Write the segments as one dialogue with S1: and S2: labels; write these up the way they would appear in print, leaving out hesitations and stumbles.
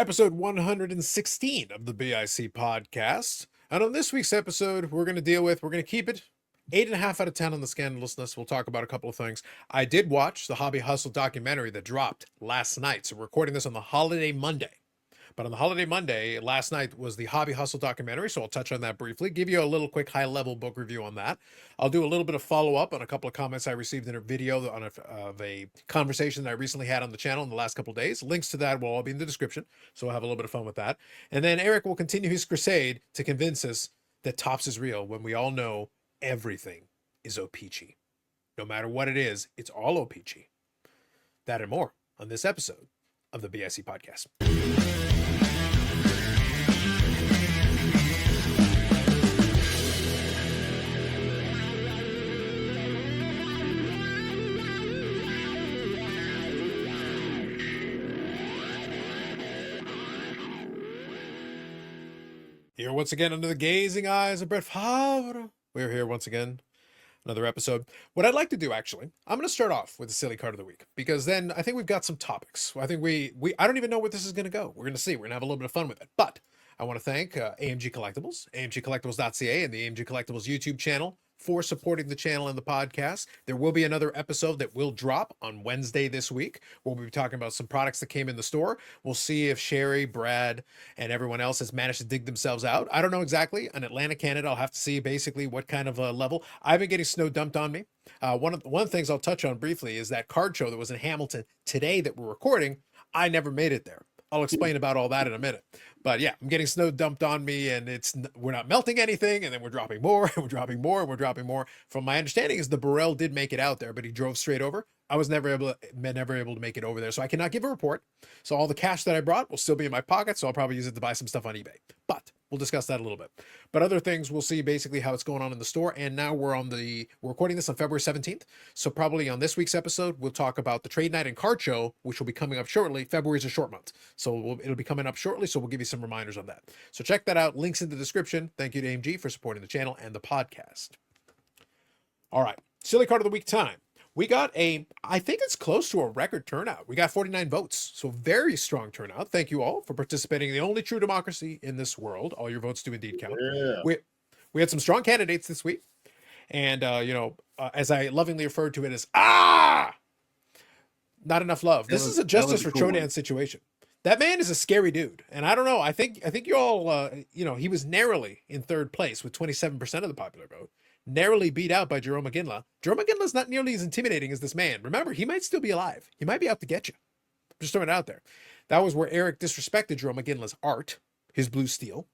S1: Episode 116 of the BIC podcast. And on this week's episode, we're going to keep it 8.5 out of 10 on the scandalousness. We'll talk about a couple of things. I did watch the Hobby Hustle documentary that dropped last night. So we're recording this on the holiday Monday. But on the holiday Monday, last night was the Hobby Hustle documentary, so I'll touch on that briefly, give you a little quick high-level book review on that. I'll do a little bit of follow-up on a couple of comments I received in a video of a conversation that I recently had on the channel in the last couple of days. Links to that will all be in the description, so we'll have a little bit of fun with that. And then Eric will continue his crusade to convince us that Topps is real when we all know everything is O-Peachy. No matter what it is, it's all O-Peachy. That and more on this episode of the BIC podcast. Here once again under the gazing eyes of Brett Favre. We're here once again, another episode. What I'd like to do, actually, I'm going to start off with the silly card of the week, because then I think we've got some topics. I think I don't even know where this is going to go. We're going to see. We're going to have a little bit of fun with it. But I want to thank AMG Collectibles, amgcollectibles.ca, and the AMG Collectibles YouTube channel for supporting the channel and the podcast. There will be another episode that will drop on Wednesday this week. We'll be talking about some products that came in the store. We'll see if Sherry, Brad, and everyone else has managed to dig themselves out. I don't know exactly. In Atlanta, Canada, I'll have to see basically what kind of a level. I've been getting snow dumped on me. One of the things I'll touch on briefly is that card show that was in Hamilton today that we're recording. I never made it there. I'll explain about all that in a minute. But yeah, I'm getting snow dumped on me, and we're not melting anything, and then we're dropping more, and we're dropping more, and we're dropping more. From my understanding is the Burrell did make it out there, but he drove straight over. I was never able to make it over there, so I cannot give a report. So all the cash that I brought will still be in my pocket, so I'll probably use it to buy some stuff on eBay. But we'll discuss that a little bit. But other things, we'll see basically how it's going on in the store. And now we're recording this on February 17th. So probably on this week's episode, we'll talk about the trade night and card show, which will be coming up shortly. February is a short month, so it'll be coming up shortly. So we'll give you some reminders on that. So check that out. Links in the description. Thank you to AMG for supporting the channel and the podcast. All right. Silly card of the week time. We got I think it's close to a record turnout. We got 49 votes, so very strong turnout. Thank you all for participating in the only true democracy in this world. All your votes do indeed count. Yeah. We had some strong candidates this week, and as I lovingly referred to it as not enough love. This is a justice for Trodan situation. That man is a scary dude, and I don't know. I think you all he was narrowly in third place with 27% of the popular vote. Narrowly beat out by Jerome McGinley. Jerome McGinley's not nearly as intimidating as this man. Remember, he might still be alive. He might be out to get you. Just throwing it out there. That was where Eric disrespected Jerome McGinley's art, his blue steel.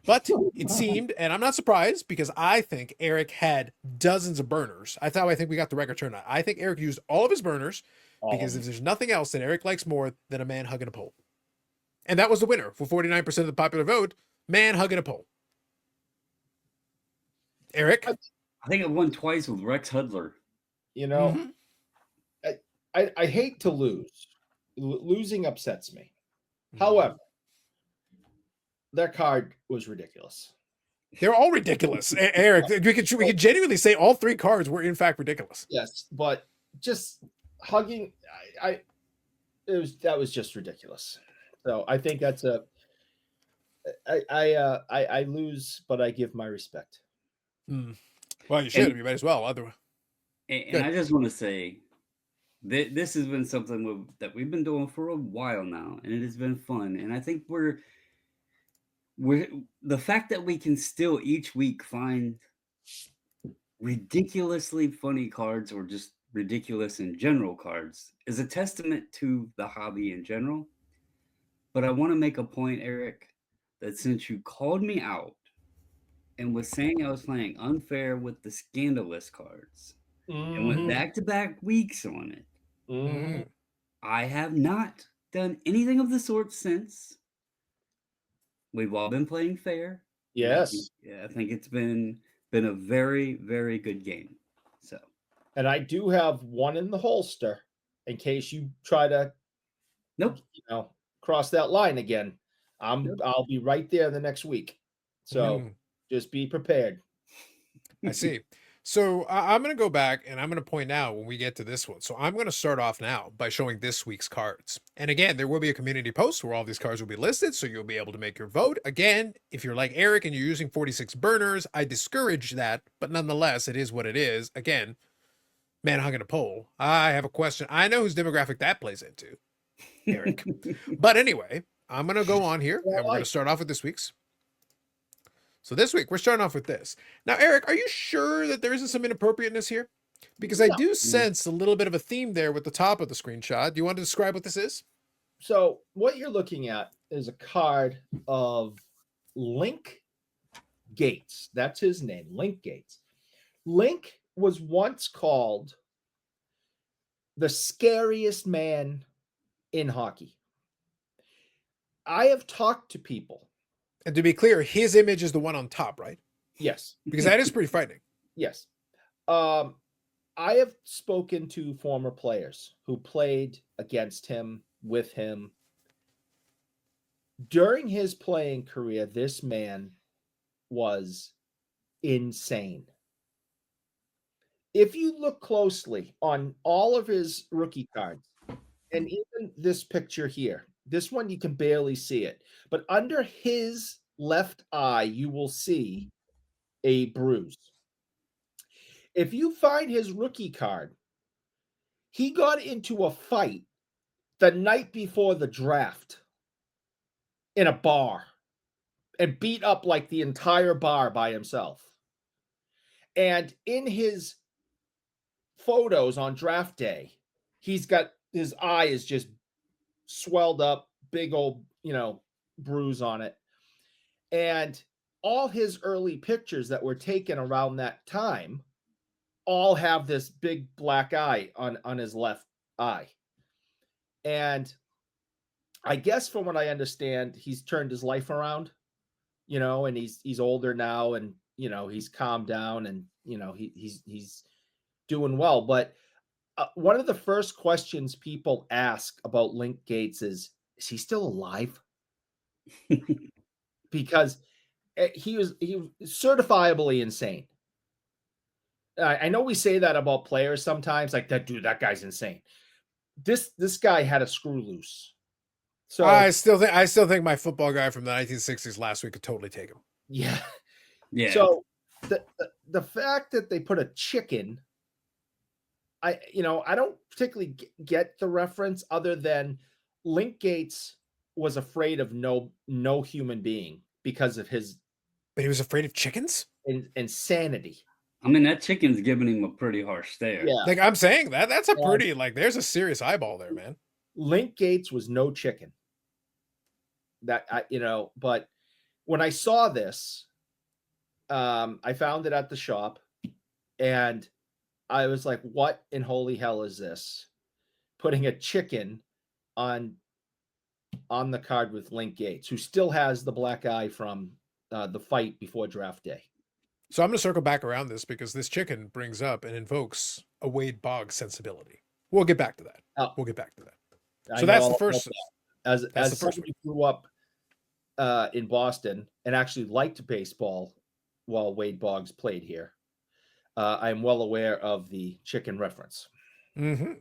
S1: But it seemed, and I'm not surprised, because I think Eric had dozens of burners. I think we got the record turnout. I think Eric used all of his burners, because if there's nothing else that Eric likes more than a man hugging a pole. And that was the winner for 49% of the popular vote, man hugging a pole. Eric?
S2: I think I won twice with Rex Hudler.
S3: I hate to lose. Losing upsets me. However, that card was ridiculous.
S1: They're all ridiculous. Eric, we could genuinely say all three cards were in fact ridiculous.
S3: Yes, but just hugging, that was just ridiculous. So I think that's I lose, but I give my respect.
S1: Well, you should. You might as well. Otherwise,
S2: and I just want to say that this has been something that we've been doing for a while now, and it has been fun. And I think we're the fact that we can still each week find ridiculously funny cards, or just ridiculous in general cards, is a testament to the hobby in general. But I want to make a point, Eric, that since you called me out and was saying I was playing unfair with the scandalous cards, and went back-to-back weeks on it, I have not done anything of the sort since. We've all been playing fair.
S3: Yes.
S2: I think it's been a very, very good game. So,
S3: and I do have one in the holster in case you try to cross that line again. I'll be right there the next week. So just be prepared.
S1: I see. So I'm going to go back and I'm going to point out when we get to this one. So I'm going to start off now by showing this week's cards. And again, there will be a community post where all these cards will be listed, so you'll be able to make your vote. Again, if you're like Eric and you're using 46 burners, I discourage that, but nonetheless, it is what it is. Again, man hung in a poll. I have a question. I know whose demographic that plays into, Eric. But anyway, I'm going to go on here and we're going to start off with this week's. So this week, we're starting off with this. Now, Eric, are you sure that there isn't some inappropriateness here? Because I do sense a little bit of a theme there with the top of the screenshot. Do you want to describe what this is?
S3: So what you're looking at is a card of Link Gates. That's his name, Link Gates. Link was once called the scariest man in hockey. I have talked to people.
S1: And to be clear, his image is the one on top, right?
S3: Yes.
S1: Because that is pretty frightening.
S3: Yes. I have spoken to former players who played against him, with him. During his playing career, this man was insane. If you look closely on all of his rookie cards, and even this picture here, this one you can barely see it, but under his left eye, you will see a bruise. If you find his rookie card, he got into a fight the night before the draft in a bar and beat up like the entire bar by himself. And in his photos on draft day, he's got his eye is just swelled up, big old, bruise on it. And all his early pictures that were taken around that time all have this big black eye on his left eye. And I guess from what I understand, he's turned his life around, and he's older now, and he's calmed down, and he's doing well. But one of the first questions people ask about Link Gates is he still alive? Because he was certifiably insane. I know we say that about players sometimes, like that guy's insane. This guy had a screw loose. So
S1: I still think my football guy from the 1960s last week could totally take him.
S3: Yeah.
S2: Yeah.
S3: So the fact that they put a chicken, I don't particularly get the reference, other than Link Gates was afraid of no human being because of his.
S1: But he was afraid of chickens?
S3: Insanity.
S2: I mean, that chicken's giving him a pretty harsh stare.
S3: Yeah.
S1: Like I'm saying that's a pretty, there's a serious eyeball there, man.
S3: Link Gates was no chicken. But when I saw this, I found it at the shop, and I was like, what in holy hell is this? Putting a chicken on the card with Link Gates, who still has the black eye from the fight before draft day.
S1: So I'm going to circle back around this because this chicken brings up and invokes a Wade Boggs sensibility. We'll get back to that. We'll get back to that. So that's the first.
S3: As somebody who grew up in Boston and actually liked baseball while Wade Boggs played here, I'm well aware of the chicken reference.
S1: Mm-hmm.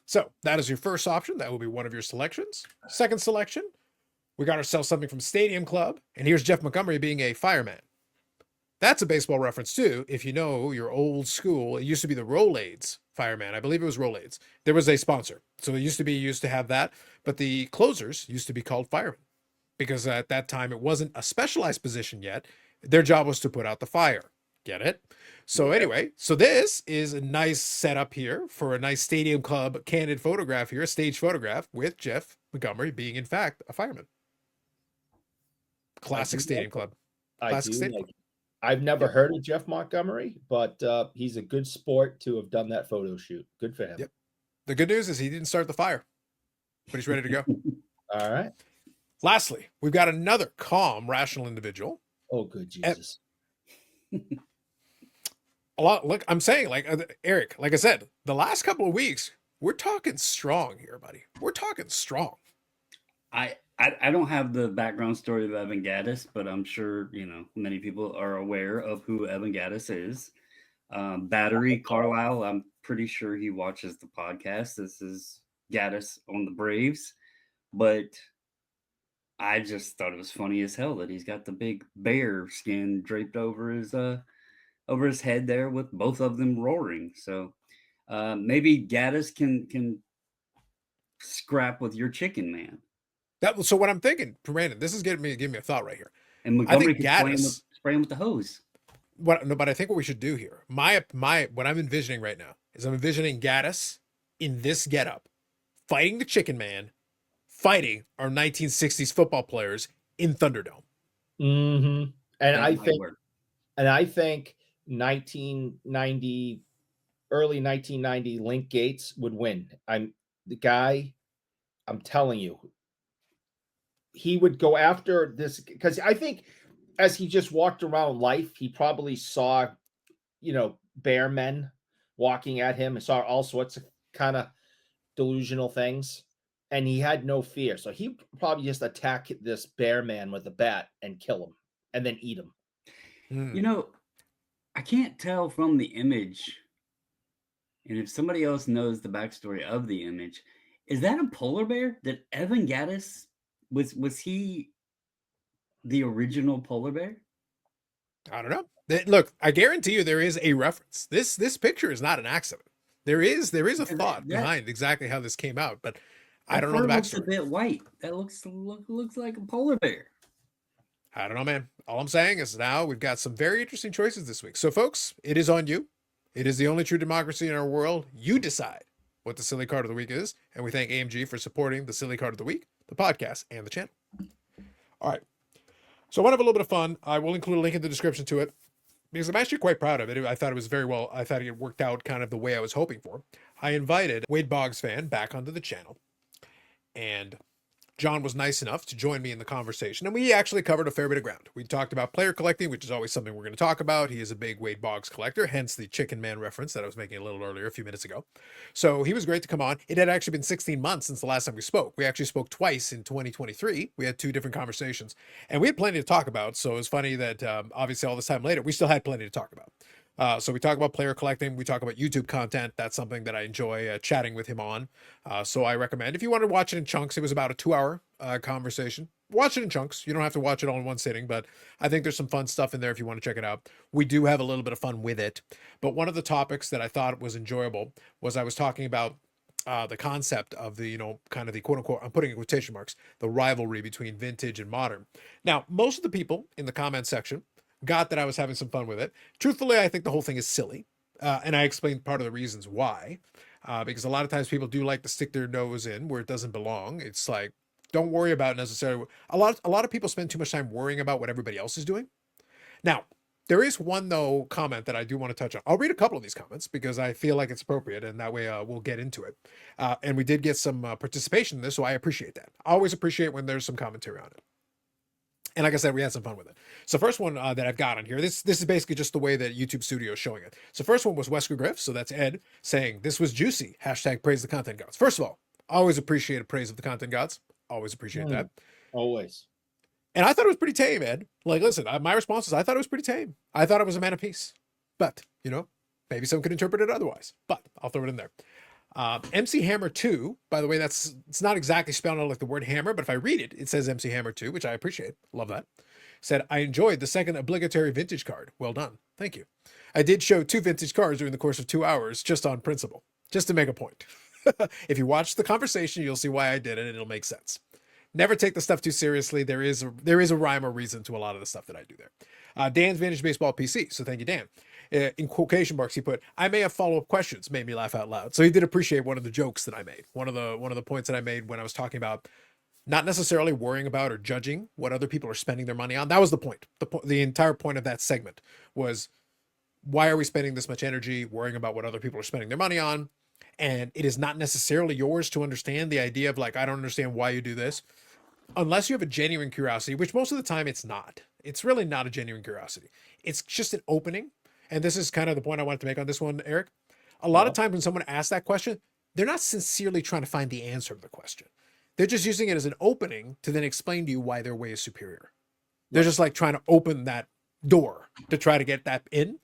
S1: So that is your first option. That will be one of your selections. Second selection, we got ourselves something from Stadium Club, and here's Jeff Montgomery being a fireman. That's a baseball reference too. If you know your old school, it used to be the Rolaids fireman. I believe it was Rolaids. There was a sponsor. So it used to have that, but the closers used to be called firemen because at that time it wasn't a specialized position yet. Their job was to put out the fire. Get it? So anyway, so this is a nice setup here for a nice Stadium Club candid photograph here, a stage photograph with Jeff Montgomery being in fact a fireman. Classic Stadium Club. Classic Stadium Club.
S3: I've never heard of Jeff Montgomery, but he's a good sport to have done that photo shoot. Good for him.
S1: Yep. The good news is he didn't start the fire, but he's ready to go.
S3: All right.
S1: Lastly, we've got another calm, rational individual.
S3: Oh, good Jesus.
S1: Look, I'm saying, Eric, like I said, the last couple of weeks, we're talking strong here, buddy. We're talking strong.
S2: I don't have the background story of Evan Gaddis, but I'm sure, many people are aware of who Evan Gaddis is. Battery Carlisle, I'm pretty sure he watches the podcast. This is Gaddis on the Braves, but I just thought it was funny as hell that he's got the big bear skin draped over his head there with both of them roaring. So maybe Gaddis can scrap with your chicken man,
S1: So what I'm thinking, Brandon, this is giving me a thought right here.
S2: and
S1: I
S2: Montgomery
S1: think
S2: can
S1: Gaddis.
S2: spray him with the hose.
S1: But I think what we should do here, what I'm envisioning right now is I'm envisioning Gaddis in this getup, fighting the Chicken Man, fighting our 1960s football players in Thunderdome.
S3: And
S2: That
S3: I
S2: might
S3: think,
S2: work.
S3: 1990, early 1990, Link Gates would win. I'm telling you, he would go after this because I think as he just walked around life, he probably saw, bear men walking at him and saw all sorts of kind of delusional things. And he had no fear. So he probably just attack this bear man with a bat and kill him and then eat him.
S2: You know, I can't tell from the image, and if somebody else knows the backstory of the image, is that a polar bear? Did Evan Gaddis was he the original polar bear?
S1: I don't know. Look, I guarantee you there is a reference. This picture is not an accident. There is a thought behind exactly how this came out, but I don't know the
S2: Looks a
S1: backstory.
S2: bit white. That looks like a polar bear.
S1: I don't know, man. All I'm saying is now we've got some very interesting choices this week. So, folks, it is on you. It is the only true democracy in our world. You decide what the silly card of the week is, and we thank AMG for supporting the silly card of the week, the podcast, and the channel. All right. So I want to have a little bit of fun. I will include a link in the description to it because I'm actually quite proud of it. I thought it was very well. I thought it worked out kind of the way I was hoping for. I invited WadeBoggsFan back onto the channel, and John was nice enough to join me in the conversation, and we actually covered a fair bit of ground. We talked about player collecting, which is always something we're going to talk about. He is a big Wade Boggs collector, hence the Chicken Man reference that I was making a little earlier, a few minutes ago. So he was great to come on. It had actually been 16 months since the last time we spoke. We actually spoke twice in 2023. We had two different conversations, and we had plenty to talk about. So it was funny that obviously all this time later, we still had plenty to talk about. So we talk about player collecting. We talk about YouTube content. That's something that I enjoy chatting with him on. So I recommend if you want to watch it in chunks, it was about a 2-hour conversation. Watch it in chunks. You don't have to watch it all in one sitting, but I think there's some fun stuff in there if you want to check it out. We do have a little bit of fun with it. But one of the topics that I thought was enjoyable was I was talking about the concept of the, kind of the quote unquote, I'm putting in quotation marks, the rivalry between vintage and modern. Now, most of the people in the comment section got that I was having some fun with it. Truthfully, I think the whole thing is silly. And I explained part of the reasons why. Because a lot of times people do like to stick their nose in where it doesn't belong. It's like, don't worry about necessarily. A lot of people spend too much time worrying about what everybody else is doing. Now, there is one, though, comment that I do want to touch on. I'll read a couple of these comments because I feel like it's appropriate, and that way we'll get into it. And we did get some participation in this, so I appreciate that. I always appreciate when there's some commentary on it. And like I said, we had some fun with it. So first one that I've got on here, this is basically just the way that YouTube Studio is showing it. So first one was Wesker Griff. So that's Ed saying, this was juicy. # praise the content gods. First of all, always appreciate a praise of the content gods. Always appreciate that.
S3: Always.
S1: And I thought it was pretty tame, Ed. Like, listen, my response is I thought it was pretty tame. I thought it was a man of peace. But, maybe some could interpret it otherwise. But I'll throw it in there. MC Hammer 2, by the way, it's not exactly spelled out like the word hammer, but if I read it, it says MC Hammer 2, which I appreciate. Love that. Said, I enjoyed the second obligatory vintage card. Well done. Thank you. I did show 2 vintage cards during the course of 2 hours, just on principle, just to make a point. If you watch the conversation, you'll see why I did it, and it'll make sense. Never take the stuff too seriously. There is a rhyme or reason to a lot of the stuff that I do there. Dan's Vintage Baseball PC. So thank you, Dan. In quotation marks, he put, I may have follow-up questions, made me laugh out loud. So he did appreciate one of the jokes that I made. One of the points that I made when I was talking about not necessarily worrying about or judging what other people are spending their money on. That was the point. The entire point of that segment was, why are we spending this much energy worrying about what other people are spending their money on? And it is not necessarily yours to understand the idea of like, I don't understand why you do this. Unless you have a genuine curiosity, which most of the time it's not. It's really not a genuine curiosity. It's just an opening. And this is kind of the point I wanted to make on this one, Eric. A lot of times when someone asks that question, they're not sincerely trying to find the answer to the question. They're just using it as an opening to then explain to you why their way is superior. They're just like trying to open that door to try to get that in.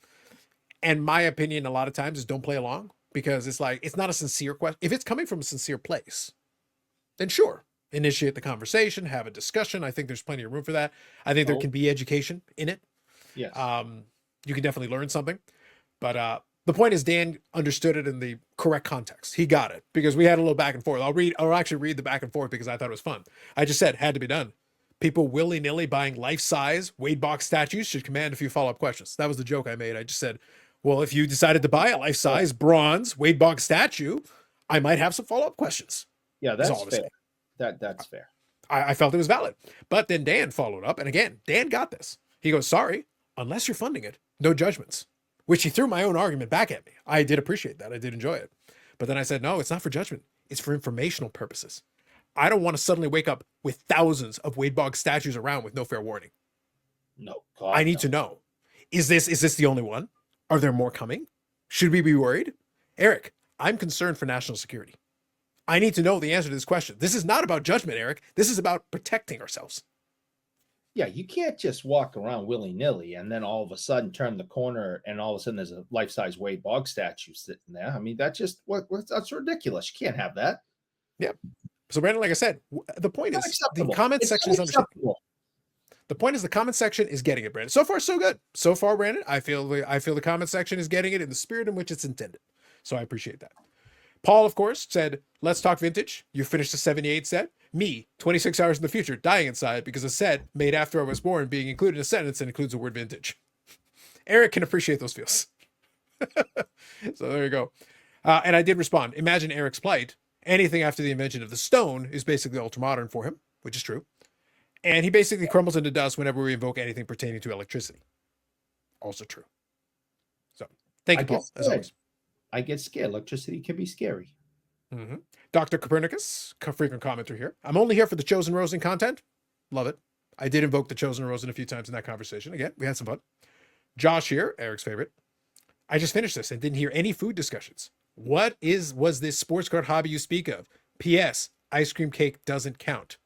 S1: And my opinion, a lot of times, is don't play along, because it's like, it's not a sincere question. If it's coming from a sincere place, then sure, initiate the conversation, have a discussion. I think there's plenty of room for that. I think there can be education in it.
S3: Yes.
S1: You can definitely learn something. But the point is, Dan understood it in the correct context. He got it, because we had a little back and forth. I'll actually read the back and forth because I thought it was fun. I just said, had to be done. People willy-nilly buying life-size WadeBoggs statues should command a few follow-up questions. That was the joke I made. I just said, well, if you decided to buy a life-size bronze WadeBoggs statue, I might have some follow-up questions.
S3: Yeah,
S1: That's
S3: that's
S1: all I'm
S3: fair.
S1: saying.
S3: That's fair.
S1: I felt it was valid. But then Dan followed up. And again, Dan got this. He goes, sorry, unless you're funding it, no judgments. Which he threw my own argument back at me. I did appreciate that. I did enjoy it. But then I said, no, it's not for judgment. It's for informational purposes. I don't want to suddenly wake up with thousands of WadeBoggs statues around with no fair warning.
S3: No, God,
S1: I need to know. Is this the only one? Are there more coming? Should we be worried? Eric, I'm concerned for national security. I need to know the answer to this question. This is not about judgment, Eric. This is about protecting ourselves.
S3: Yeah, you can't just walk around willy-nilly and then all of a sudden turn the corner and all of a sudden there's a life-size WadeBoggs statue sitting there. I mean, that's just that's ridiculous. You can't have that.
S1: Yeah. So Brandon, like I said, the point is the
S3: Unacceptable.
S1: comment
S3: It's
S1: section is understandable.
S3: unacceptable.
S1: The point is the comment section is getting it, Brandon. So far, so good. So far, Brandon, I feel the comment section is getting it in the spirit in which it's intended. So I appreciate that. Paul, of course, said, let's talk vintage. You finished a 78 set. Me, 26 hours in the future, dying inside because a set made after I was born being included in a sentence that includes the word vintage. Eric can appreciate those feels. So there you go. And I did respond. Imagine Eric's plight. Anything after the invention of the stone is basically ultramodern for him, which is true. And he basically crumbles into dust whenever we invoke anything pertaining to electricity. Also true. So thank you, Paul, as always.
S3: I get scared. Electricity can be scary.
S1: Mm-hmm. Dr. Copernicus, frequent commenter here. I'm only here for the Chosen Rosen content. Love it. I did invoke the Chosen Rosen a few times in that conversation. Again, we had some fun. Josh here, Eric's favorite. I just finished this and didn't hear any food discussions. What was this sports card hobby you speak of? P.S. Ice cream cake doesn't count.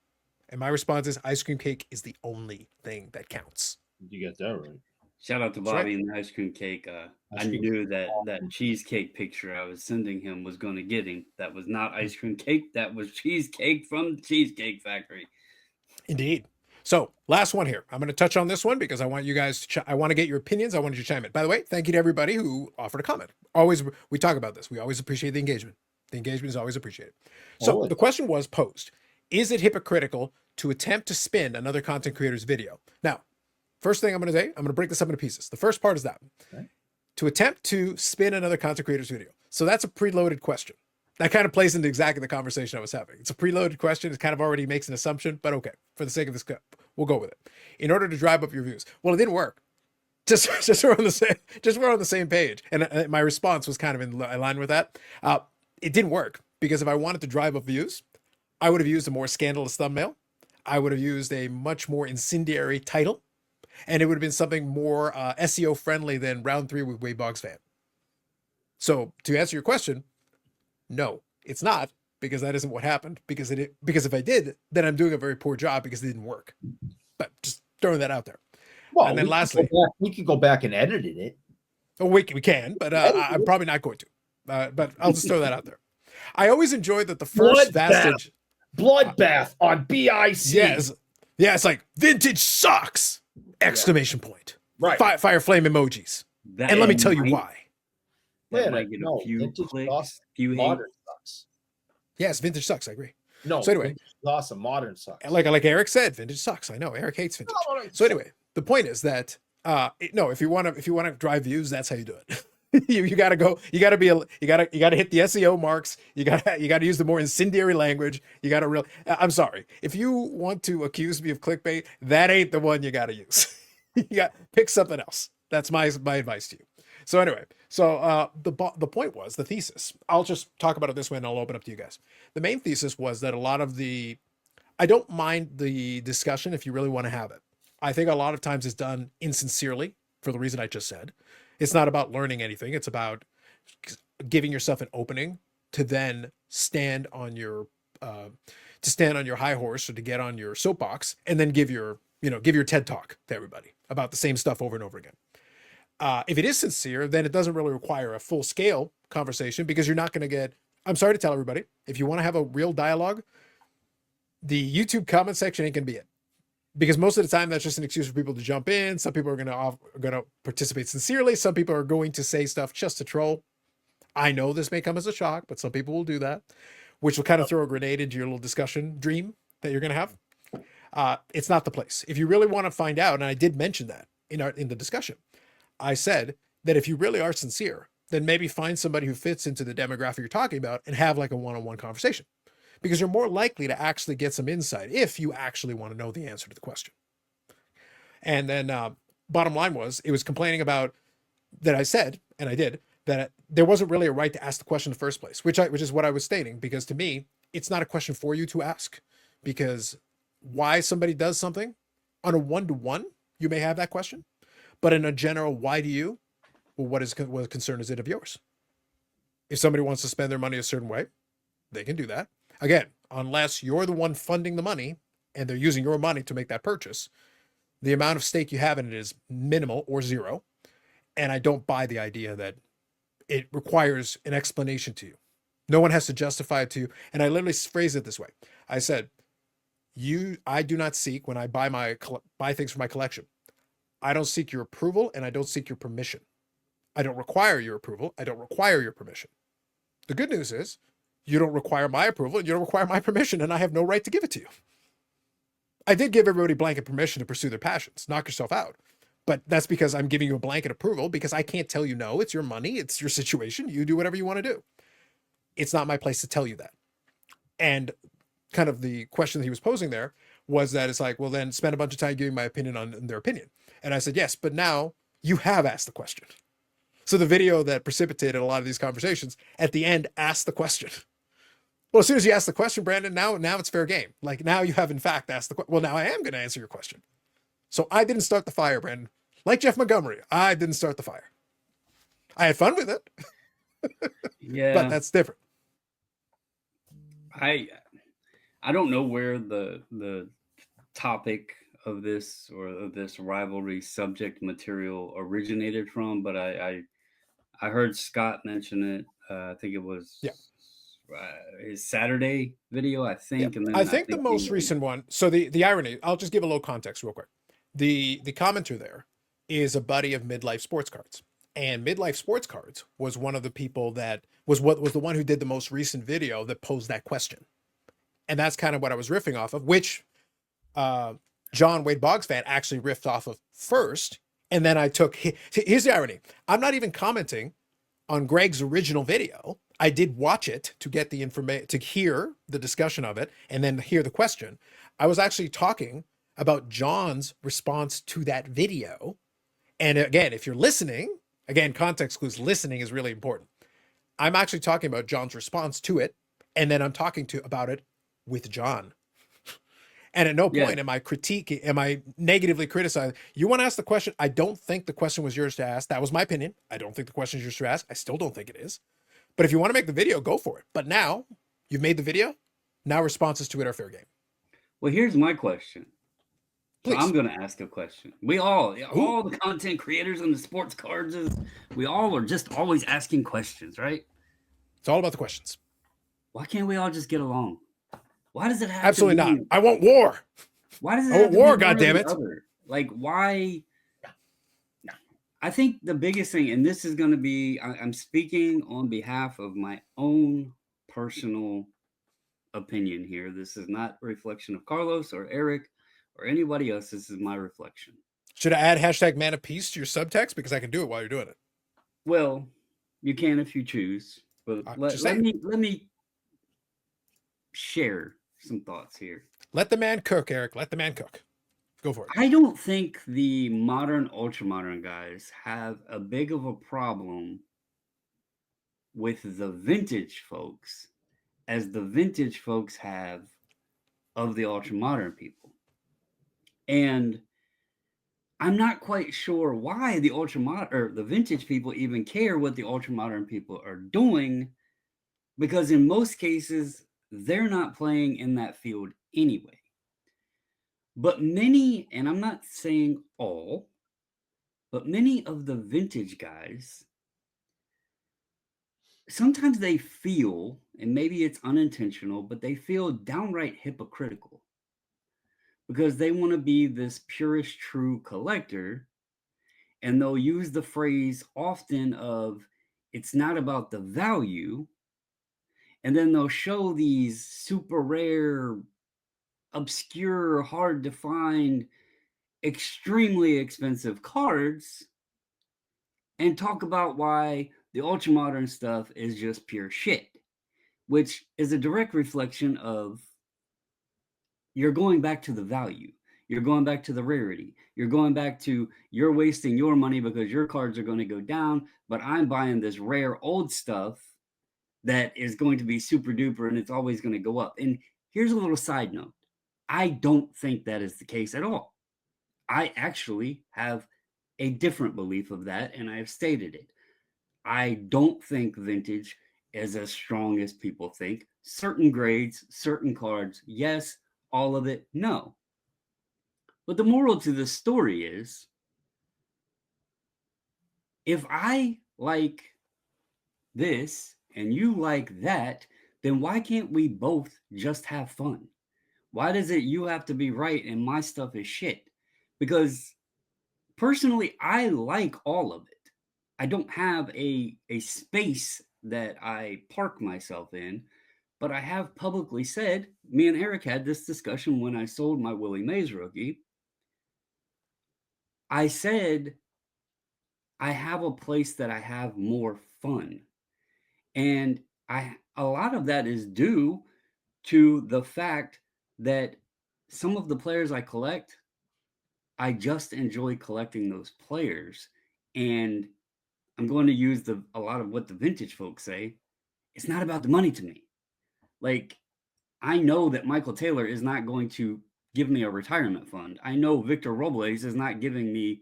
S1: And my response is ice cream cake is the only thing that counts.
S3: You get that right.
S2: Shout out to Bobby and the ice cream cake. I knew that cheesecake picture I was sending him was going to get him. That was not ice cream cake. That was cheesecake from the Cheesecake Factory.
S1: Indeed. So last one here. I'm going to touch on this one because I want you guys to I want to get your opinions. I wanted you to chime in. By the way, thank you to everybody who offered a comment. Always, we talk about this. We always appreciate the engagement. The engagement is always appreciated. So the question was posed. Is it hypocritical to attempt to spin another content creator's video? Now, first thing I'm going to say, I'm going to break this up into pieces. The first part is that. Okay. To attempt to spin another content creator's video. So that's a preloaded question. That kind of plays into exactly the conversation I was having. It's a preloaded question. It kind of already makes an assumption, but okay, for the sake of this, we'll go with it. In order to drive up your views. Well, it didn't work. Just we're on the same page. And my response was kind of in line with that. It didn't work because if I wanted to drive up views, I would have used a more scandalous thumbnail. I would have used a much more incendiary title. And it would have been something more SEO friendly than round 3 with WadeBoggsFan. So to answer your question, no, it's not, because that isn't what happened. Because if I did, then I'm doing a very poor job because it didn't work. But just throwing that out there.
S3: Well,
S1: and then lastly,
S3: we could go back and edit it.
S1: Oh, we can, but I'm probably not going to. But I'll just throw that out there. I always enjoyed that the first
S3: Bloodbath on BIC.
S1: Yes. Yeah, it's like vintage sucks! Exclamation point.
S3: Right.
S1: Fire flame emojis. And let me tell you why.
S2: That might get a few clicks, few
S3: modern sucks.
S1: Yes, vintage sucks. I agree.
S3: No,
S1: so anyway,
S3: awesome. Modern sucks.
S1: Like Eric said, vintage sucks. I know Eric hates vintage. So anyway, the point is that if you want to drive views, that's how you do it. you gotta hit the SEO marks. You gotta use the more incendiary language. I'm sorry. If you want to accuse me of clickbait, that ain't the one you gotta use. You got pick something else. That's my advice to you. So anyway, the point was the thesis. I'll just talk about it this way and I'll open up to you guys. The main thesis was that I don't mind the discussion if you really want to have it. I think a lot of times it's done insincerely for the reason I just said. It's not about learning anything. It's about giving yourself an opening to then stand on your high horse or to get on your soapbox and then give your TED talk to everybody about the same stuff over and over again. If it is sincere, then it doesn't really require a full scale conversation because you're not going to get. I'm sorry to tell everybody, if you want to have a real dialogue, the YouTube comment section ain't going to be it. Because most of the time, that's just an excuse for people to jump in. Some people are going to participate sincerely. Some people are going to say stuff just to troll. I know this may come as a shock, but some people will do that, which will kind of throw a grenade into your little discussion dream that you're going to have. It's not the place. If you really want to find out, and I did mention that in the discussion, I said that if you really are sincere, then maybe find somebody who fits into the demographic you're talking about and have like a one-on-one conversation, because you're more likely to actually get some insight if you actually want to know the answer to the question. And then bottom line was, it was complaining about that I said, and I did, that there wasn't really a right to ask the question in the first place, which is what I was stating, because to me, it's not a question for you to ask, because why somebody does something on a one-to-one, you may have that question, but in a general, why do you? Well, what concern is it of yours? If somebody wants to spend their money a certain way, they can do that. Again, unless you're the one funding the money and they're using your money to make that purchase, the amount of stake you have in it is minimal or zero. And I don't buy the idea that it requires an explanation to you. No one has to justify it to you. And I literally phrased it this way. I said, I do not seek, when I buy things for my collection, I don't seek your approval and I don't seek your permission. I don't require your approval. I don't require your permission. The good news is you don't require my approval and you don't require my permission, and I have no right to give it to you. I did give everybody blanket permission to pursue their passions. Knock yourself out. But that's because I'm giving you a blanket approval, because I can't tell you no. It's your money. It's your situation. You do whatever you want to do. It's not my place to tell you that. And kind of the question that he was posing there was that it's like, well, then spend a bunch of time giving my opinion on their opinion. And I said, yes, but now you have asked the question. So the video that precipitated a lot of these conversations at the end asked the question. Well, as soon as you ask the question, Brandon, now it's fair game. Like, now you have in fact asked the question. Well, now I am going to answer your question. So I didn't start the fire, Brandon. Like Jeff Montgomery, I didn't start the fire. I had fun with it.
S2: Yeah.
S1: But that's different.
S2: I don't know where the topic of this or of this rivalry subject material originated from, but I heard Scott mention it. I think it was his Saturday video, I think.
S1: Yeah.
S2: And then
S1: I think the most recent one. So the irony, I'll just give a little context real quick. The commenter there is a buddy of Midlife Sports Cards. And Midlife Sports Cards was one of the people that was the one who did the most recent video that posed that question. And that's kind of what I was riffing off of, which John WadeBoggsFan actually riffed off of first. And then I took, here's the irony. I'm not even commenting on Greg's original video. I did watch it to get the information, to hear the discussion of it, and then hear the question. I was actually talking about John's response to that video. And again, if you're listening, again, context clues, listening is really important. I'm actually talking about John's response to it, and then I'm talking about it with John. And at no point am I critiquing, am I negatively criticizing. You want to ask the question? I don't think the question was yours to ask. That was my opinion. I don't think the question is yours to ask. I still don't think it is. But if you want to make the video, go for it. But now you've made the video. Now responses to it are fair game.
S2: Well, here's my question.
S1: Please.
S2: I'm going to ask a question. We all the content creators and the sports cards, we all are just always asking questions, right?
S1: It's all about the questions.
S2: Why can't we all just get along? Why does it have
S1: Absolutely
S2: to be,
S1: not. I want war.
S2: Why does it
S1: I
S2: have
S1: want
S2: to
S1: war,
S2: be
S1: goddammit.
S2: Like, why? I think the biggest thing, and this is going to be, I'm speaking on behalf of my own personal opinion here. This is not a reflection of Carlos or Eric or anybody else. This is my reflection.
S1: Should I add hashtag man of peace to your subtext? Because I can do it while you're doing it.
S2: Well, you can if you choose, but let me share some thoughts here.
S1: Let the man cook, Eric. Let the man cook. Go for it.
S2: I don't think the modern, ultra-modern guys have a big of a problem with the vintage folks as the vintage folks have of the ultra-modern people. And I'm not quite sure why the ultra-modern or the vintage people even care what the ultra-modern people are doing, because in most cases, they're not playing in that field anyway. But many, and I'm not saying all, but many of the vintage guys, sometimes they feel, and maybe it's unintentional, but they feel downright hypocritical because they want to be this purest true collector, and they'll use the phrase often of it's not about the value, and then they'll show these super rare, obscure, hard to find, extremely expensive cards and talk about why the ultra modern stuff is just pure shit, which is a direct reflection of you're going back to the value. You're going back to the rarity. You're going back to you're wasting your money because your cards are going to go down, but I'm buying this rare old stuff that is going to be super duper and it's always going to go up. And here's a little side note. I don't think that is the case at all. I actually have a different belief of that, and I have stated it. I don't think vintage is as strong as people think. Certain grades, certain cards, yes. All of it, no. But the moral to this story is, if I like this and you like that, then why can't we both just have fun? Why does it you have to be right and my stuff is shit? Because personally, I like all of it. I don't have a space that I park myself in, but I have publicly said, me and Eric had this discussion when I sold my Willie Mays rookie. I said, I have a place that I have more fun. And a lot of that is due to the fact that some of the players I collect, I just enjoy collecting those players. And I'm going to use a lot of what the vintage folks say. It's not about the money to me. Like, I know that Michael Taylor is not going to give me a retirement fund. I know Victor Robles is not giving me,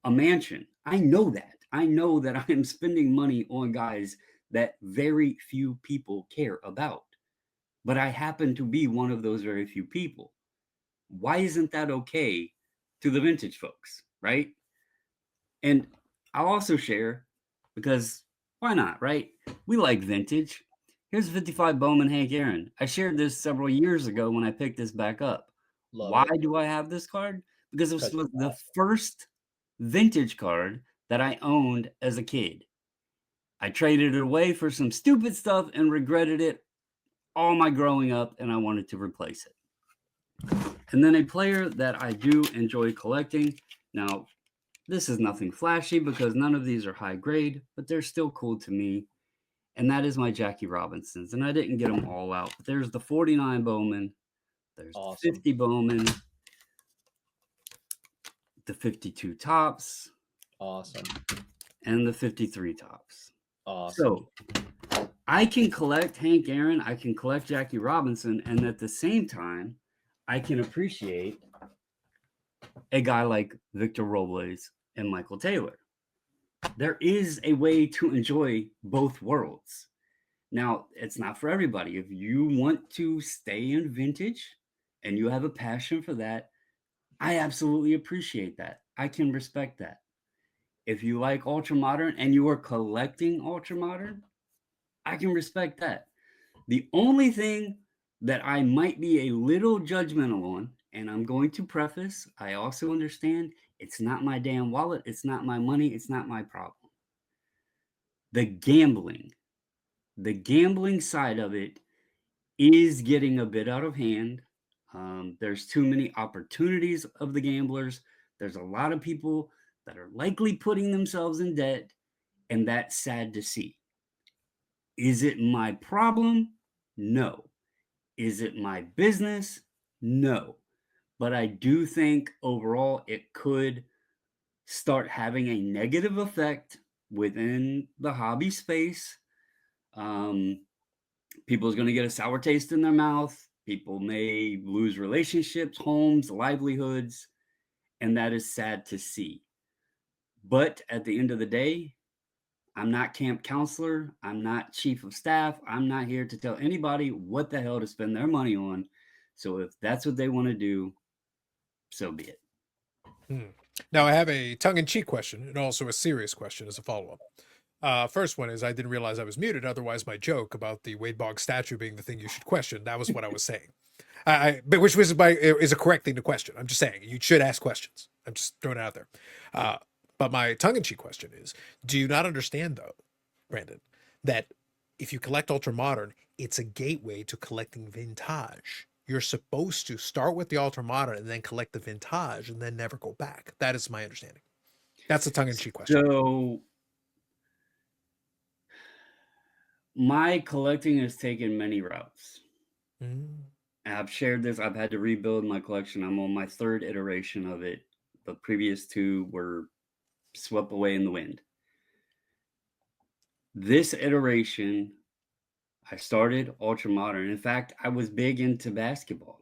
S2: a mansion. I know that. I know that I am spending money on guys that very few people care about. But I happen to be one of those very few people. Why isn't that okay to the vintage folks, right? And I'll also share, because why not, right? We like vintage. Here's 55 Bowman Hank Aaron. I shared this several years ago when I picked this back up.
S3: Love
S2: Why
S3: it.
S2: do I have this card? Because it was
S3: Because
S2: the first vintage card that I owned as a kid. I traded it away for some stupid stuff and regretted it all my growing up, and I wanted to replace it. And then a player that I do enjoy collecting. Now, this is nothing flashy because none of these are high grade, but they're still cool to me. And that is my Jackie Robinsons. And I didn't get them all out. But there's the 49 Bowman. There's
S3: awesome.
S2: the 50 Bowman. The 52 Tops.
S3: Awesome.
S2: And the 53 Tops.
S3: Awesome.
S2: So I can collect Hank Aaron. I can collect Jackie Robinson. And at the same time, I can appreciate a guy like Victor Robles and Michael Taylor. There is a way to enjoy both worlds. Now, it's not for everybody. If you want to stay in vintage and you have a passion for that, I absolutely appreciate that. I can respect that. If you like ultra modern and you are collecting ultra modern, I can respect that. The only thing that I might be a little judgmental on, and I'm going to preface, I also understand it's not my damn wallet, it's not my money, it's not my problem. The gambling side of it is getting a bit out of hand. There's too many opportunities of the gamblers. There's a lot of people that are likely putting themselves in debt, and that's sad to see. Is it my problem? No. Is it my business? No. But I do think overall it could start having a negative effect within the hobby space. People's going to get a sour taste in their mouth. People may lose relationships, homes, livelihoods, and that is sad to see. But at the end of the day, I'm not camp counselor. I'm not chief of staff. I'm not here to tell anybody what the hell to spend their money on. So if that's what they want to do, so be it.
S1: Now, I have a tongue-in-cheek question and also a serious question as a follow-up. First one is I didn't realize I was muted. Otherwise, my joke about the Wade Boggs statue being the thing you should question, that was what I was saying. But which was is a correct thing to question. I'm just saying you should ask questions. I'm just throwing it out there. But my tongue-in-cheek question is: do you not understand, though, Brandon, that if you collect ultra modern, it's a gateway to collecting vintage? You're supposed to start with the ultra modern and then collect the vintage and then never go back. That is my understanding. That's a tongue-in-cheek question.
S2: So my collecting has taken many routes.
S1: Mm.
S2: I've shared this. I've had to rebuild my collection. I'm on my third iteration of it. The previous two were swept away in the wind. This iteration, I started ultra modern. In fact, I was big into basketball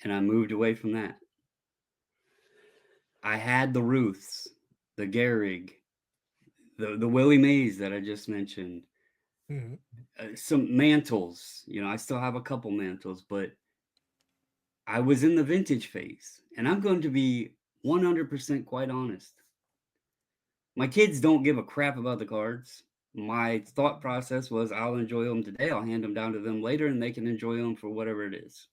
S2: and I moved away from that. I had the Ruths, the Gehrig, the Willie Mays that I just mentioned,
S1: Mm-hmm.
S2: some mantles. You know, I still have a couple mantles, but I was in the vintage phase. And I'm going to be 100% quite honest. My kids don't give a crap about the cards. My thought process was I'll enjoy them today. I'll hand them down to them later and they can enjoy them for whatever it is.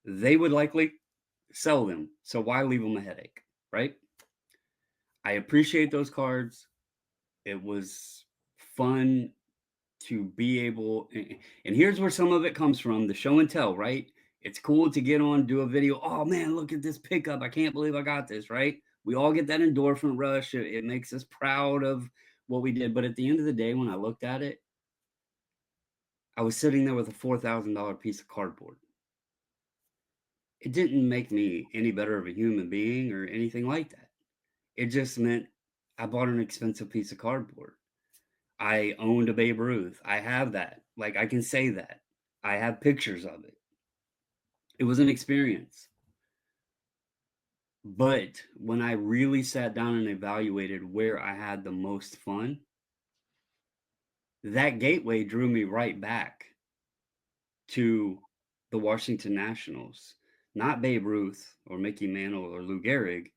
S2: They would likely sell them. So why leave them a headache, right? I appreciate those cards. It was fun to be able, and here's where some of it comes from, the show and tell, right? It's cool to get on, do a video. Oh man, look at this pickup. I can't believe I got this, right? We all get that endorphin rush. It makes us proud of what we did. But at the end of the day, when I looked at it, I was sitting there with a $4,000 piece of cardboard. It didn't make me any better of a human being or anything like that. It just meant I bought an expensive piece of cardboard. I owned a Babe Ruth. I have that. Like, I can say that. I have pictures of it. It was an experience. But when I really sat down and evaluated where I had the most fun, that gateway drew me right back to the Washington Nationals. Not Babe Ruth or Mickey Mantle or Lou Gehrig.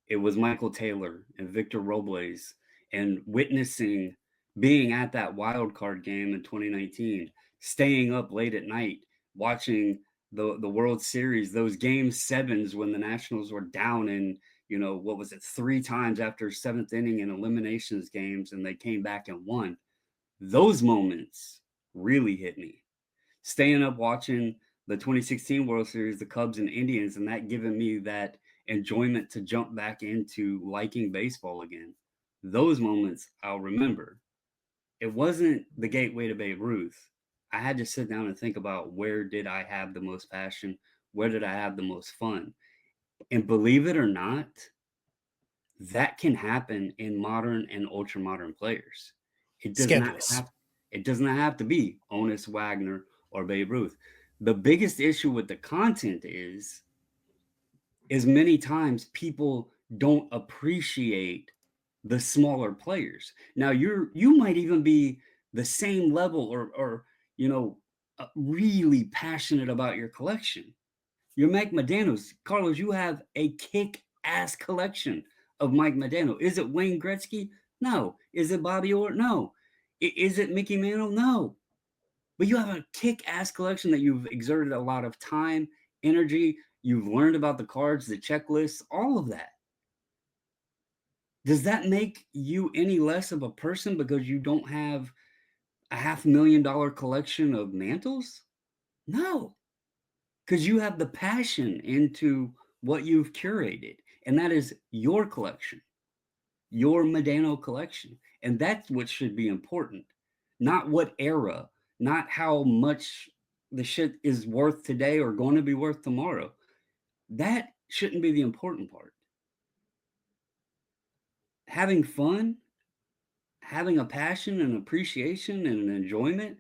S2: It was Michael Taylor and Victor Robles, and witnessing being at that wild card game in 2019, staying up late at night, watching the World Series, those game sevens when the Nationals were down in, you know, what was it, 3 times after seventh inning in eliminations games, and they came back and won. Those moments really hit me. Staying up watching the 2016 World Series, the Cubs and Indians, and that giving me that enjoyment to jump back into liking baseball again. Those moments I'll remember. It wasn't the gateway to Babe Ruth. I had to sit down and think about, where did I have the most passion? Where did I have the most fun? And believe it or not, that can happen in modern and ultra modern players. It does not
S1: Scandalous.
S2: have it does not have to be Honus Wagner or Babe Ruth. The biggest issue with the content is many times people don't appreciate the smaller players. Now you might even be the same level or you know, really passionate about your collection. Your Mike Modanos, Carlos, you have a kick-ass collection of Mike Modano. Is it Wayne Gretzky? No. Is it Bobby Orr? No. Is it Mickey Mantle? No. But you have a kick-ass collection that you've exerted a lot of time, energy. You've learned about the cards, the checklists, all of that. Does that make you any less of a person because you don't have a $500,000 collection of mantles? No, because you have the passion into what you've curated, and that is your collection, your Modano collection. And that's what should be important, not what era, not how much the shit is worth today or going to be worth tomorrow. That shouldn't be the important part. Having fun, having a passion and appreciation and an enjoyment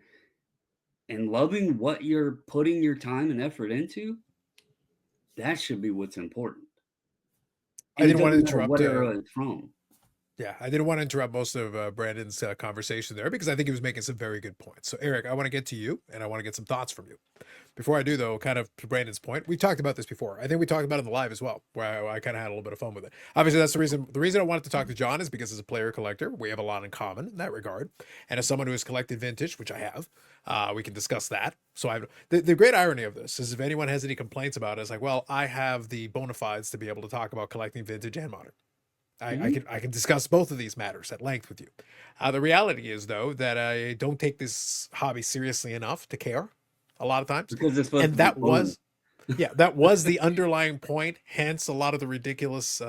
S2: and loving what you're putting your time and effort into, that should be what's important.
S1: I
S2: And it
S1: didn't want to
S2: doesn't matter
S1: interrupt.
S2: what era it's from.
S1: Yeah, I didn't want to interrupt most of Brandon's conversation there because I think he was making some very good points. So, Eric, I want to get to you and I want to get some thoughts from you. Before I do, though, kind of to Brandon's point, we talked about this before. I think we talked about it in the live as well, where I kind of had a little bit of fun with it. Obviously, that's the reason. The reason I wanted to talk to John is because as a player collector, we have a lot in common in that regard. And as someone who has collected vintage, which I have, we can discuss that. So, the great irony of this is if anyone has any complaints about it, it's like, well, I have the bona fides to be able to talk about collecting vintage and modern. I can discuss both of these matters at length with you. The reality is, though, that I don't take this hobby seriously enough to care a lot of times,
S2: because it's supposed
S1: and
S2: to be
S1: that
S2: fun.
S1: was, yeah, that was the underlying point. Hence, a lot of the ridiculous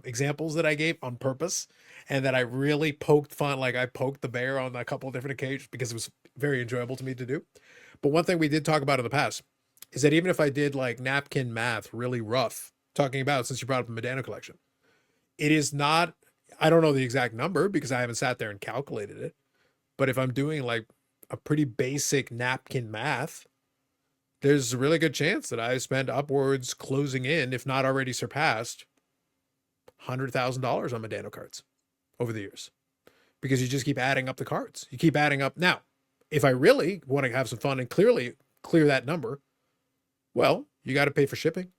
S1: examples that I gave on purpose, and that I really poked fun, like I poked the bear on a couple of different occasions because it was very enjoyable to me to do. But one thing we did talk about in the past is that even if I did like napkin math really rough, talking about since you brought up the Medano collection, it is not, I don't know the exact number because I haven't sat there and calculated it, but if I'm doing like a pretty basic napkin math, there's a really good chance that I spent upwards closing in, if not already surpassed, $100,000 on Medano cards over the years because you just keep adding up the cards. You keep adding up. Now, if I really want to have some fun and clearly clear that number, well, you got to pay for shipping.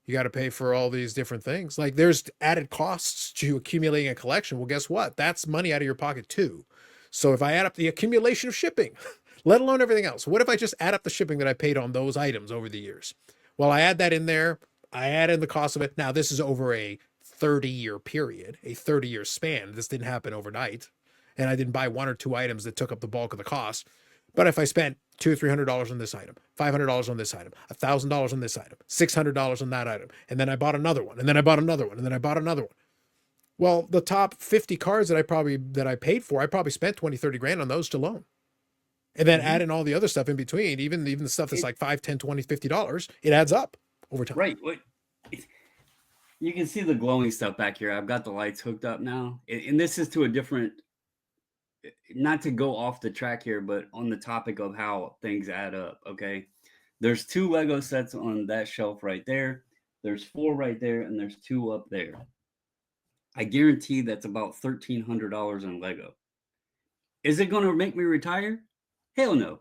S1: You got to pay for all these different things. Like there's added costs to accumulating a collection. Well, guess what? That's money out of your pocket too. So if I add up the accumulation of shipping, let alone everything else, what if I just add up the shipping that I paid on those items over the years? Well, I add that in there. I add in the cost of it. Now, this is over a 30-year period, a 30-year span. This didn't happen overnight. And I didn't buy one or two items that took up the bulk of the cost. But if I spent $200 or $300 on this item, $500 on this item, $1,000 on this item, $600 on that item, and then I bought another one, and then I bought another one, and then I bought another one. Well, the top 50 cards that I paid for, I probably spent 20, 30 grand on those alone. And then add in all the other stuff in between, even the stuff that's like $5, $10, $20, $50, it adds up over time.
S2: Right. You can see the glowing stuff back here. I've got the lights hooked up now. And this is to a different, not to go off the track here, but on the topic of how things add up. Okay. There's 2 Lego sets on that shelf right there. There's 4 right there, and there's 2 up there. I guarantee that's about $1,300 in Lego. Is it going to make me retire? Hell no.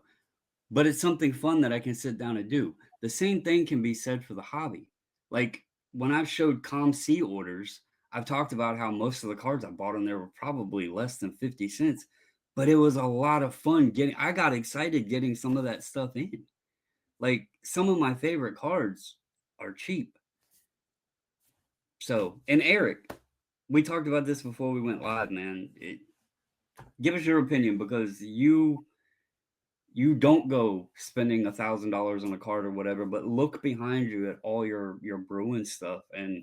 S2: But it's something fun that I can sit down and do. The same thing can be said for the hobby. Like when I've showed ComC orders, I've talked about how most of the cards I bought on there were probably less than 50 cents, but it was a lot of fun I got excited getting some of that stuff in. Like some of my favorite cards are cheap. So, and Eric, we talked about this before we went live, man. Give us your opinion because you don't go spending $1,000 on a card or whatever, but look behind you at all your Bruin stuff and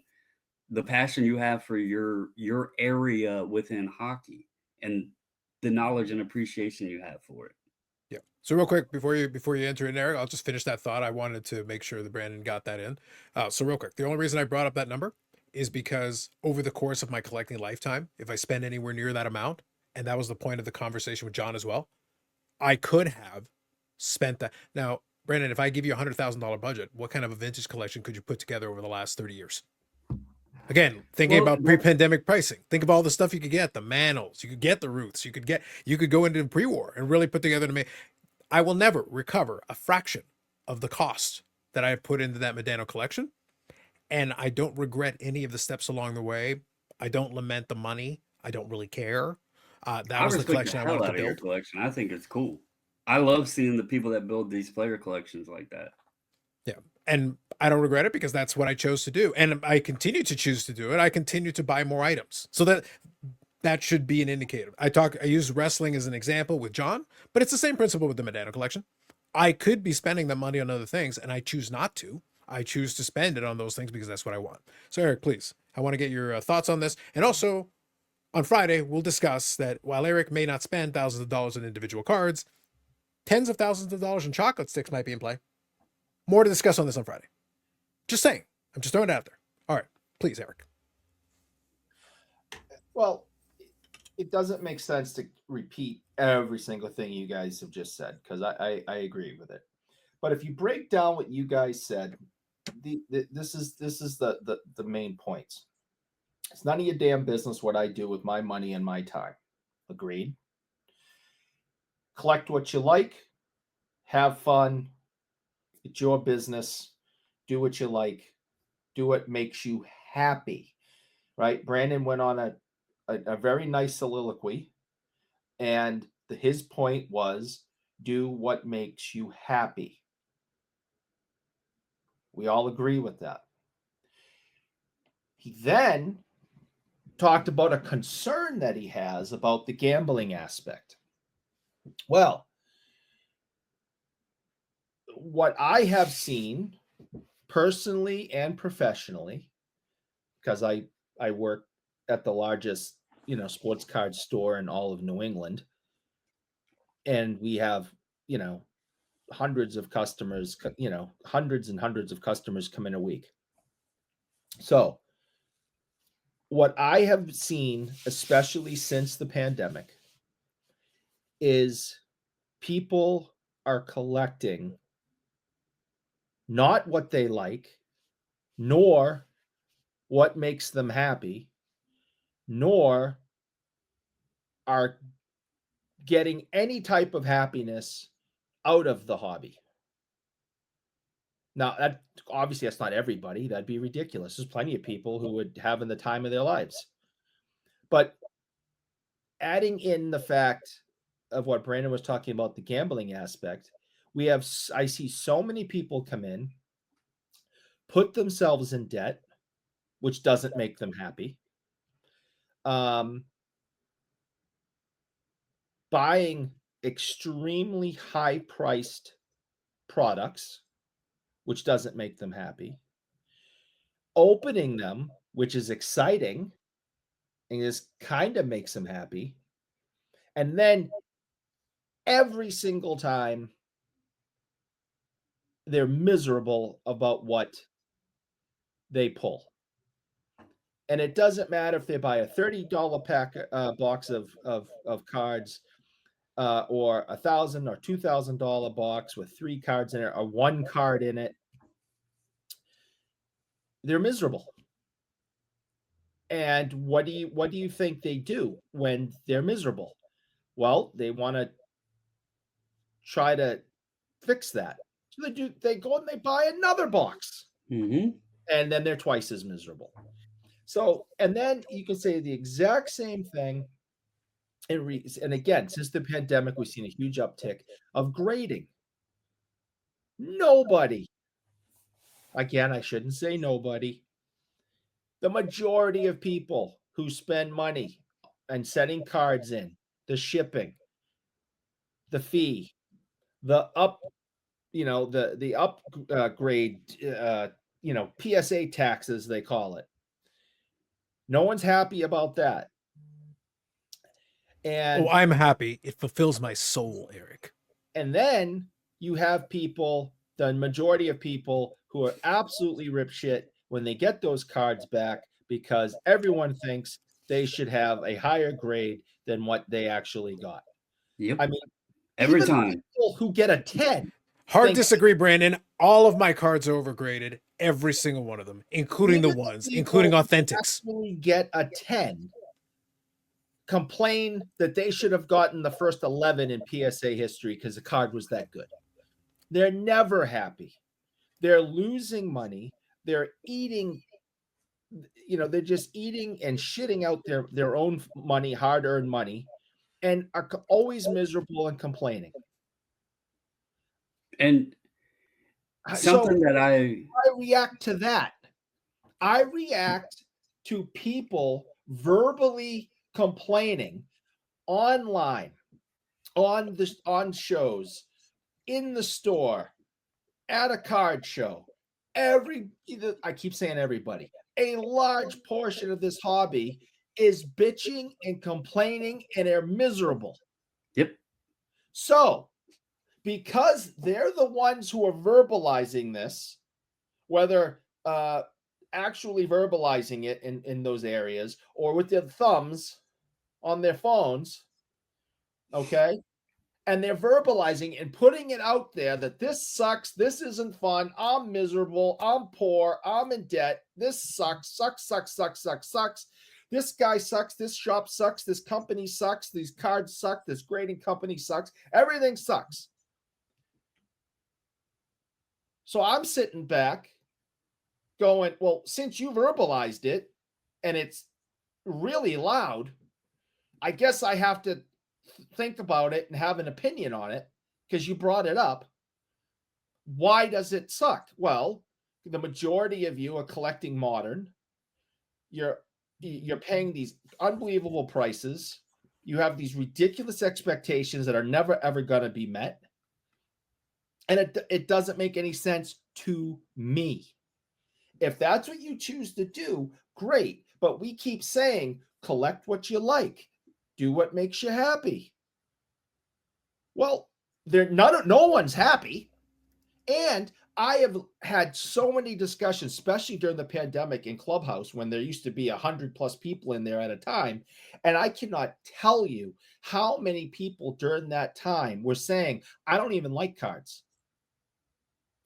S2: the passion you have for your area within hockey and the knowledge and appreciation you have for it.
S1: Yeah. So real quick before you enter in, Eric, I'll just finish that thought. I wanted to make sure that Brandon got that in. So real quick, the only reason I brought up that number is because over the course of my collecting lifetime, if I spend anywhere near that amount, and that was the point of the conversation with John as well, I could have spent that. Now, Brandon, if I give you $100,000 budget, what kind of a vintage collection could you put together over the last 30 years? Again, thinking about pre-pandemic pricing, think of all the stuff you could get, the Manals, you could get the Ruths, you could go into pre-war and really put together to make. I will never recover a fraction of the cost that I have put into that Medano collection. And I don't regret any of the steps along the way. I don't lament the money. I don't really care. That was the collection I wanted to build.
S2: Collection. I think it's cool. I love seeing the people that build these player collections like that.
S1: Yeah. And I don't regret it because that's what I chose to do. And I continue to choose to do it. I continue to buy more items. So that should be an indicator. I use wrestling as an example with John, but it's the same principle with the Medano collection. I could be spending the money on other things and I choose not to. I choose to spend it on those things because that's what I want. So Eric, please, I want to get your thoughts on this. And also on Friday, we'll discuss that while Eric may not spend thousands of dollars on individual cards, tens of thousands of dollars in chocolate sticks might be in play. More to discuss on this on Friday. Just saying. I'm just throwing it out there. All right. Please, Eric.
S3: Well, it doesn't make sense to repeat every single thing you guys have just said because I agree with it. But if you break down what you guys said, this is the main points. It's none of your damn business what I do with my money and my time. Agreed? Collect what you like, have fun. It's your business. Do what you like. Do what makes you happy, right? Brandon went on a very nice soliloquy, and his point was do what makes you happy. We all agree with that. He then talked about a concern that he has about the gambling aspect. Well, what I have seen personally and professionally, because I work at the largest, sports card store in all of New England, and we have, hundreds of customers, hundreds and hundreds of customers come in a week. So what I have seen, especially since the pandemic, is people are collecting not what they like, nor what makes them happy, nor are getting any type of happiness out of the hobby. Now, that obviously that's not everybody. That'd be ridiculous. There's plenty of people who would have in the time of their lives. But adding in the fact of what Brandon was talking about, the gambling aspect, I see so many people come in, put themselves in debt, which doesn't make them happy. Buying extremely high-priced products, which doesn't make them happy. Opening them, which is exciting, and this kind of makes them happy. And then every single time they're miserable about what they pull. And it doesn't matter if they buy a $30 box of cards or $1,000 or $2,000 box with 3 cards in it or 1 card in it. They're miserable. And what do you think they do when they're miserable? Well, they want to try to fix that. So they go and they buy another box.
S2: Mm-hmm.
S3: And then they're twice as miserable. So, and then you can say the exact same thing. And again, since the pandemic, we've seen a huge uptick of grading. Nobody, again, I shouldn't say nobody. The majority of people who spend money and setting cards in, the shipping, the fee, the up, the upgrade, PSA taxes, they call it. No one's happy about that. And
S1: I'm happy. It fulfills my soul, Eric.
S3: And then you have people, the majority of people, who are absolutely rip shit when they get those cards back because everyone thinks they should have a higher grade than what they actually got.
S2: Yep.
S3: I mean,
S2: every
S3: even
S2: time.
S3: people who get a 10.
S1: Hard disagree, Brandon. All of my cards are overgraded. Every single one of them, including the ones, including authentics.
S3: Actually get a 10. Complain that they should have gotten the first 11 in PSA history because the card was that good. They're never happy. They're losing money. They're eating, they're just eating and shitting out their own money, hard-earned money, and are always miserable and complaining.
S2: And something that I
S3: react to that. I react to people verbally complaining online, on shows, in the store, at a card show. I keep saying everybody. A large portion of this hobby is bitching and complaining, and they're miserable.
S2: Yep.
S3: So, because they're the ones who are verbalizing this, whether actually verbalizing it in those areas or with their thumbs on their phones, okay, and they're verbalizing and putting it out there that this sucks, this isn't fun, I'm miserable, I'm poor, I'm in debt, this sucks, sucks. This guy sucks, this shop sucks, this company sucks, these cards suck, this grading company sucks, everything sucks. So I'm sitting back going, well, since you verbalized it and it's really loud, I guess I have to think about it and have an opinion on it because you brought it up. Why does it suck? Well, the majority of you are collecting modern. You're paying these unbelievable prices. You have these ridiculous expectations that are never ever going to be met. And it doesn't make any sense to me. If that's what you choose to do, great. But we keep saying, collect what you like. Do what makes you happy. Well, no one's happy. And I have had so many discussions, especially during the pandemic in Clubhouse, when there used to be 100+ people in there at a time. And I cannot tell you how many people during that time were saying, I don't even like cards.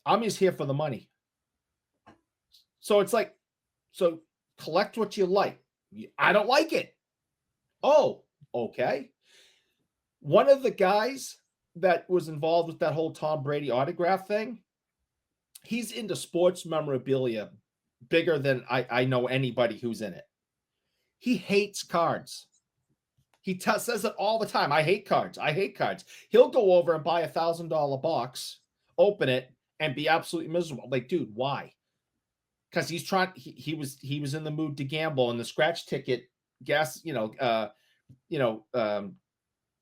S3: I'm just here for the money. So it's like, so collect what you like. I don't like it. Oh, okay. One of the guys that was involved with that whole Tom Brady autograph thing, he's into sports memorabilia bigger than I know anybody who's in it. He hates cards. He says it all the time. I hate cards. I hate cards. He'll go over and buy $1,000 box, open it, and be absolutely miserable. Like, dude, why? Because he's trying. He was in the mood to gamble, and the scratch ticket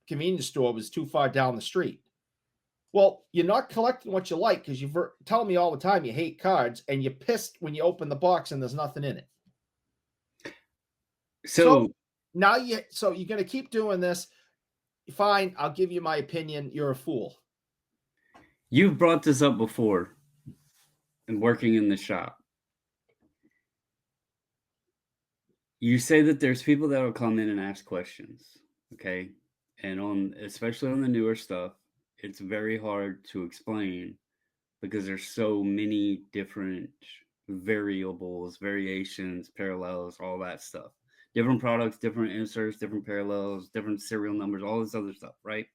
S3: convenience store was too far down the street. Well, you're not collecting what you like because you tell me all the time you hate cards, and you're pissed when you open the box and there's nothing in it. So now you're going to keep doing this. Fine, I'll give you my opinion. You're a fool.
S2: You've brought this up before and working in the shop. You say that there's people that will come in and ask questions, okay? And especially on the newer stuff, it's very hard to explain because there's so many different variables, variations, parallels, all that stuff. Different products, different inserts, different parallels, different serial numbers, all this other stuff, right?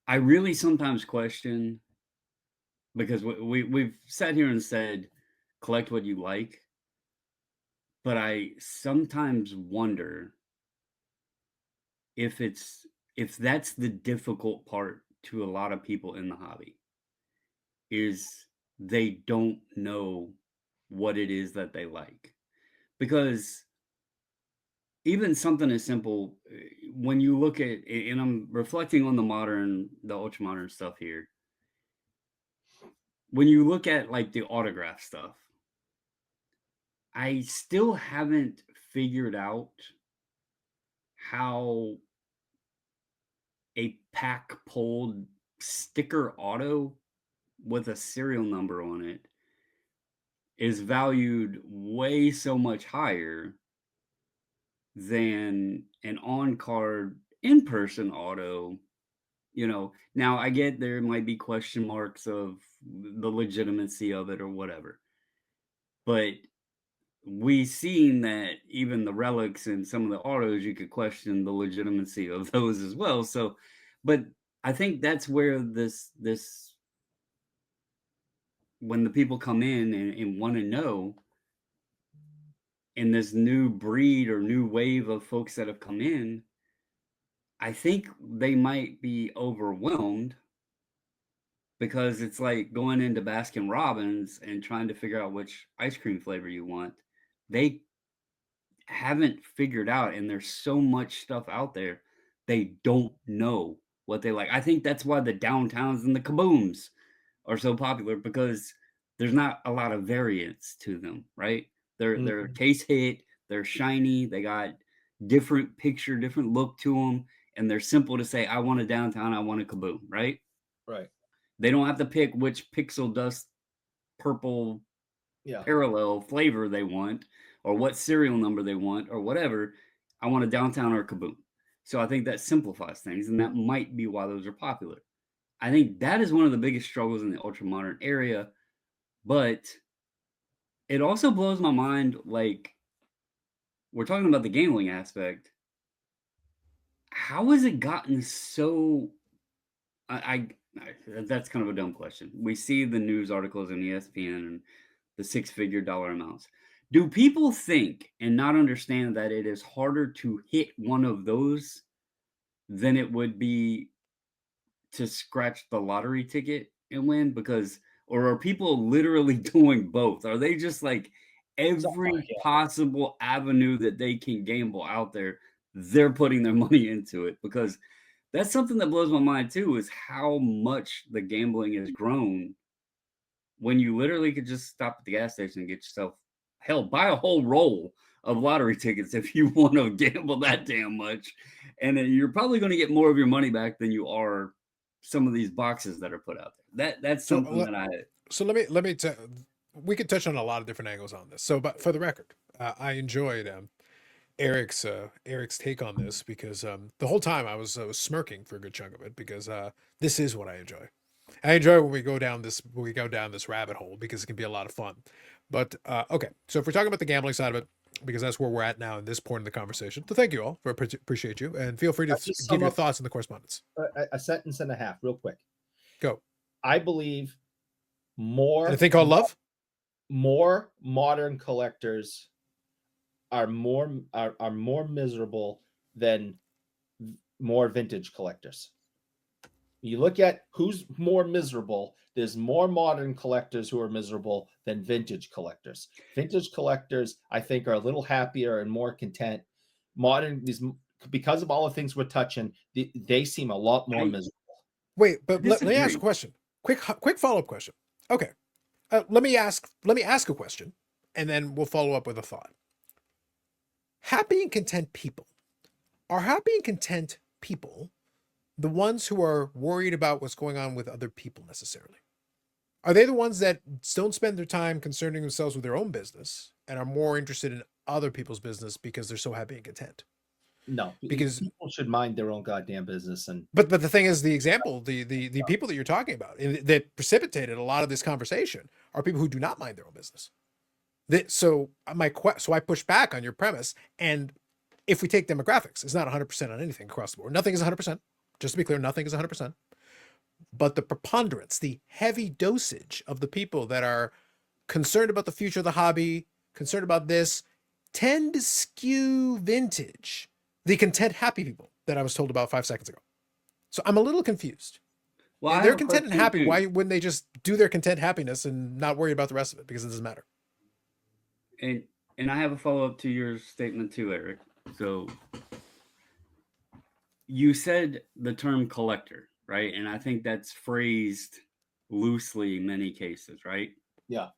S2: I really sometimes question, because we've sat here and said, collect what you like. But I sometimes wonder if that's the difficult part to a lot of people in the hobby, is they don't know what it is that they like. Because even something as simple, when you look at, and I'm reflecting on the ultra modern stuff here, when you look at like the autograph stuff, I still haven't figured out how a pack pulled sticker auto with a serial number on it is valued way so much higher than an on-card in-person auto. Now I get there might be question marks of the legitimacy of it or whatever, but we've seen that even the relics and some of the autos, you could question the legitimacy of those as well. So, but I think that's where this when the people come in and want to know, in this new breed or new wave of folks that have come in, I think they might be overwhelmed, because it's like going into Baskin Robbins and trying to figure out which ice cream flavor you want. They haven't figured out, and there's so much stuff out there, they don't know what they like. I think that's why the downtowns and the kabooms are so popular, because there's not a lot of variance to them, right? They're case hit, they're shiny, they got different picture, different look to them, and they're simple to say, I want a downtown, I want a kaboom, right?
S3: Right.
S2: They don't have to pick which pixel dust purple parallel flavor they want, or what serial number they want, or whatever. I want a downtown or a kaboom. So I think that simplifies things, and that might be why those are popular. I think that is one of the biggest struggles in the ultra modern area, but it also blows my mind. Like, we're talking about the gambling aspect. How has it gotten so? That's kind of a dumb question. We see the news articles in ESPN and the six-figure dollar amounts. Do people think and not understand that it is harder to hit one of those than it would be to scratch the lottery ticket and win? Because, or are people literally doing both? Are they just like every
S3: Yeah.
S2: possible avenue that they can gamble out there, they're putting their money into it? Because that's something that blows my mind too, is how much the gambling has grown when you literally could just stop at the gas station and get yourself, hell, buy a whole roll of lottery tickets if you want to gamble that damn much. And then you're probably going to get more of your money back than you are some of these boxes that are put out there. That's
S1: So
S2: something that I
S1: so let me we could touch on a lot of different angles on this. So, but for the record, I enjoyed Eric's take on this because the whole time I was smirking for a good chunk of it because this is what I enjoy. I enjoy when we go down this rabbit hole because it can be a lot of fun. But okay, so if we're talking about the gambling side of it, because that's where we're at now in this point of the conversation. So thank you all for appreciate you, and feel free to
S3: Just
S1: give
S3: sum
S1: your
S3: up
S1: thoughts in the correspondence.
S3: a sentence and a half, real quick.
S1: Go.
S3: I believe
S1: And a thing called love.
S3: more modern collectors are more miserable than more vintage collectors. You look at who's more miserable, there's more modern collectors who are miserable than vintage collectors. Vintage collectors, I think, are a little happier and more content. Modern, these, because of all the things we're touching, they seem a lot more miserable.
S1: Wait, but let me ask
S2: disagree.
S1: a question. Quick follow-up question. Okay. Let me ask a question, and then we'll follow up with a thought. Happy and content people. Are happy and content people the ones who are worried about what's going on with other people necessarily? Are they the ones that don't spend their time concerning themselves with their own business and are more interested in other people's business because they're so happy and content?
S3: No,
S1: Because
S3: people should mind their own goddamn business. And
S1: but the thing is, the example, the people that you're talking about that precipitated a lot of this conversation are people who do not mind their own business. So I push back on your premise, and if we take demographics, it's not 100% on anything across the board. Nothing is 100%. Just to be clear, nothing is 100%. But the preponderance, the heavy dosage of the people that are concerned about the future of the hobby, concerned about this, tend to skew vintage, the content, happy people that I was told about 5 seconds ago. So I'm a little confused.
S2: Well, I
S1: They're
S2: have a
S1: content and
S2: question
S1: happy.
S2: too.
S1: Why wouldn't they just do their content happiness and not worry about the rest of it? Because it doesn't matter.
S2: And I have a follow-up to your statement too, Eric. So you said the term collector, right? And I think that's phrased loosely in many cases, right?
S3: yeah,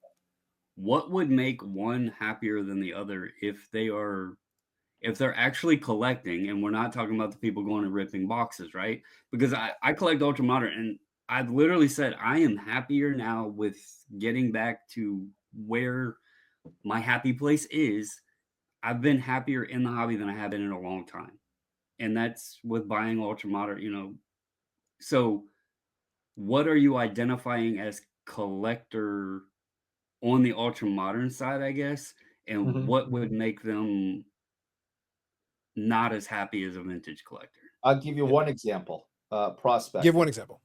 S2: What would make one happier than the other if they're actually collecting, and we're not talking about the people going and ripping boxes, right? Because I collect ultra modern, and I've literally said I am happier now with getting back to where my happy place is. I've been happier in the hobby than I have been in a long time. And that's with buying ultra modern. So what are you identifying as collector on the ultra modern side, I guess? And what would make them not as happy as a vintage collector?
S3: I'll give you one example. Prospecting.
S1: Give one example.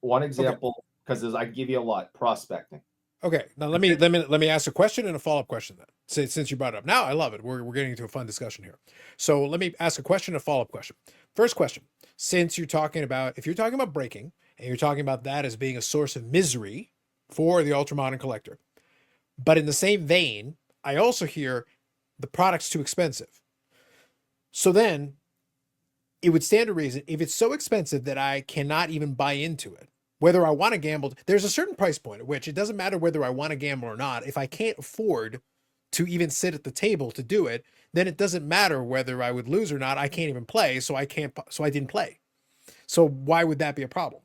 S3: One example, because I can give you a lot. Prospecting.
S1: Okay, now let me ask a question and a follow-up question then. Since you brought it up, now I love it. We're getting into a fun discussion here. So let me ask a question and a follow-up question. First question: since if you're talking about breaking and you're talking about that as being a source of misery for the ultra-modern collector, but in the same vein, I also hear the product's too expensive. So then, it would stand to reason if it's so expensive that I cannot even buy into it. Whether I want to gamble, there's a certain price point at which it doesn't matter whether I want to gamble or not. If I can't afford to even sit at the table to do it, then it doesn't matter whether I would lose or not. I can't even play, so I didn't play. So why would that be a problem?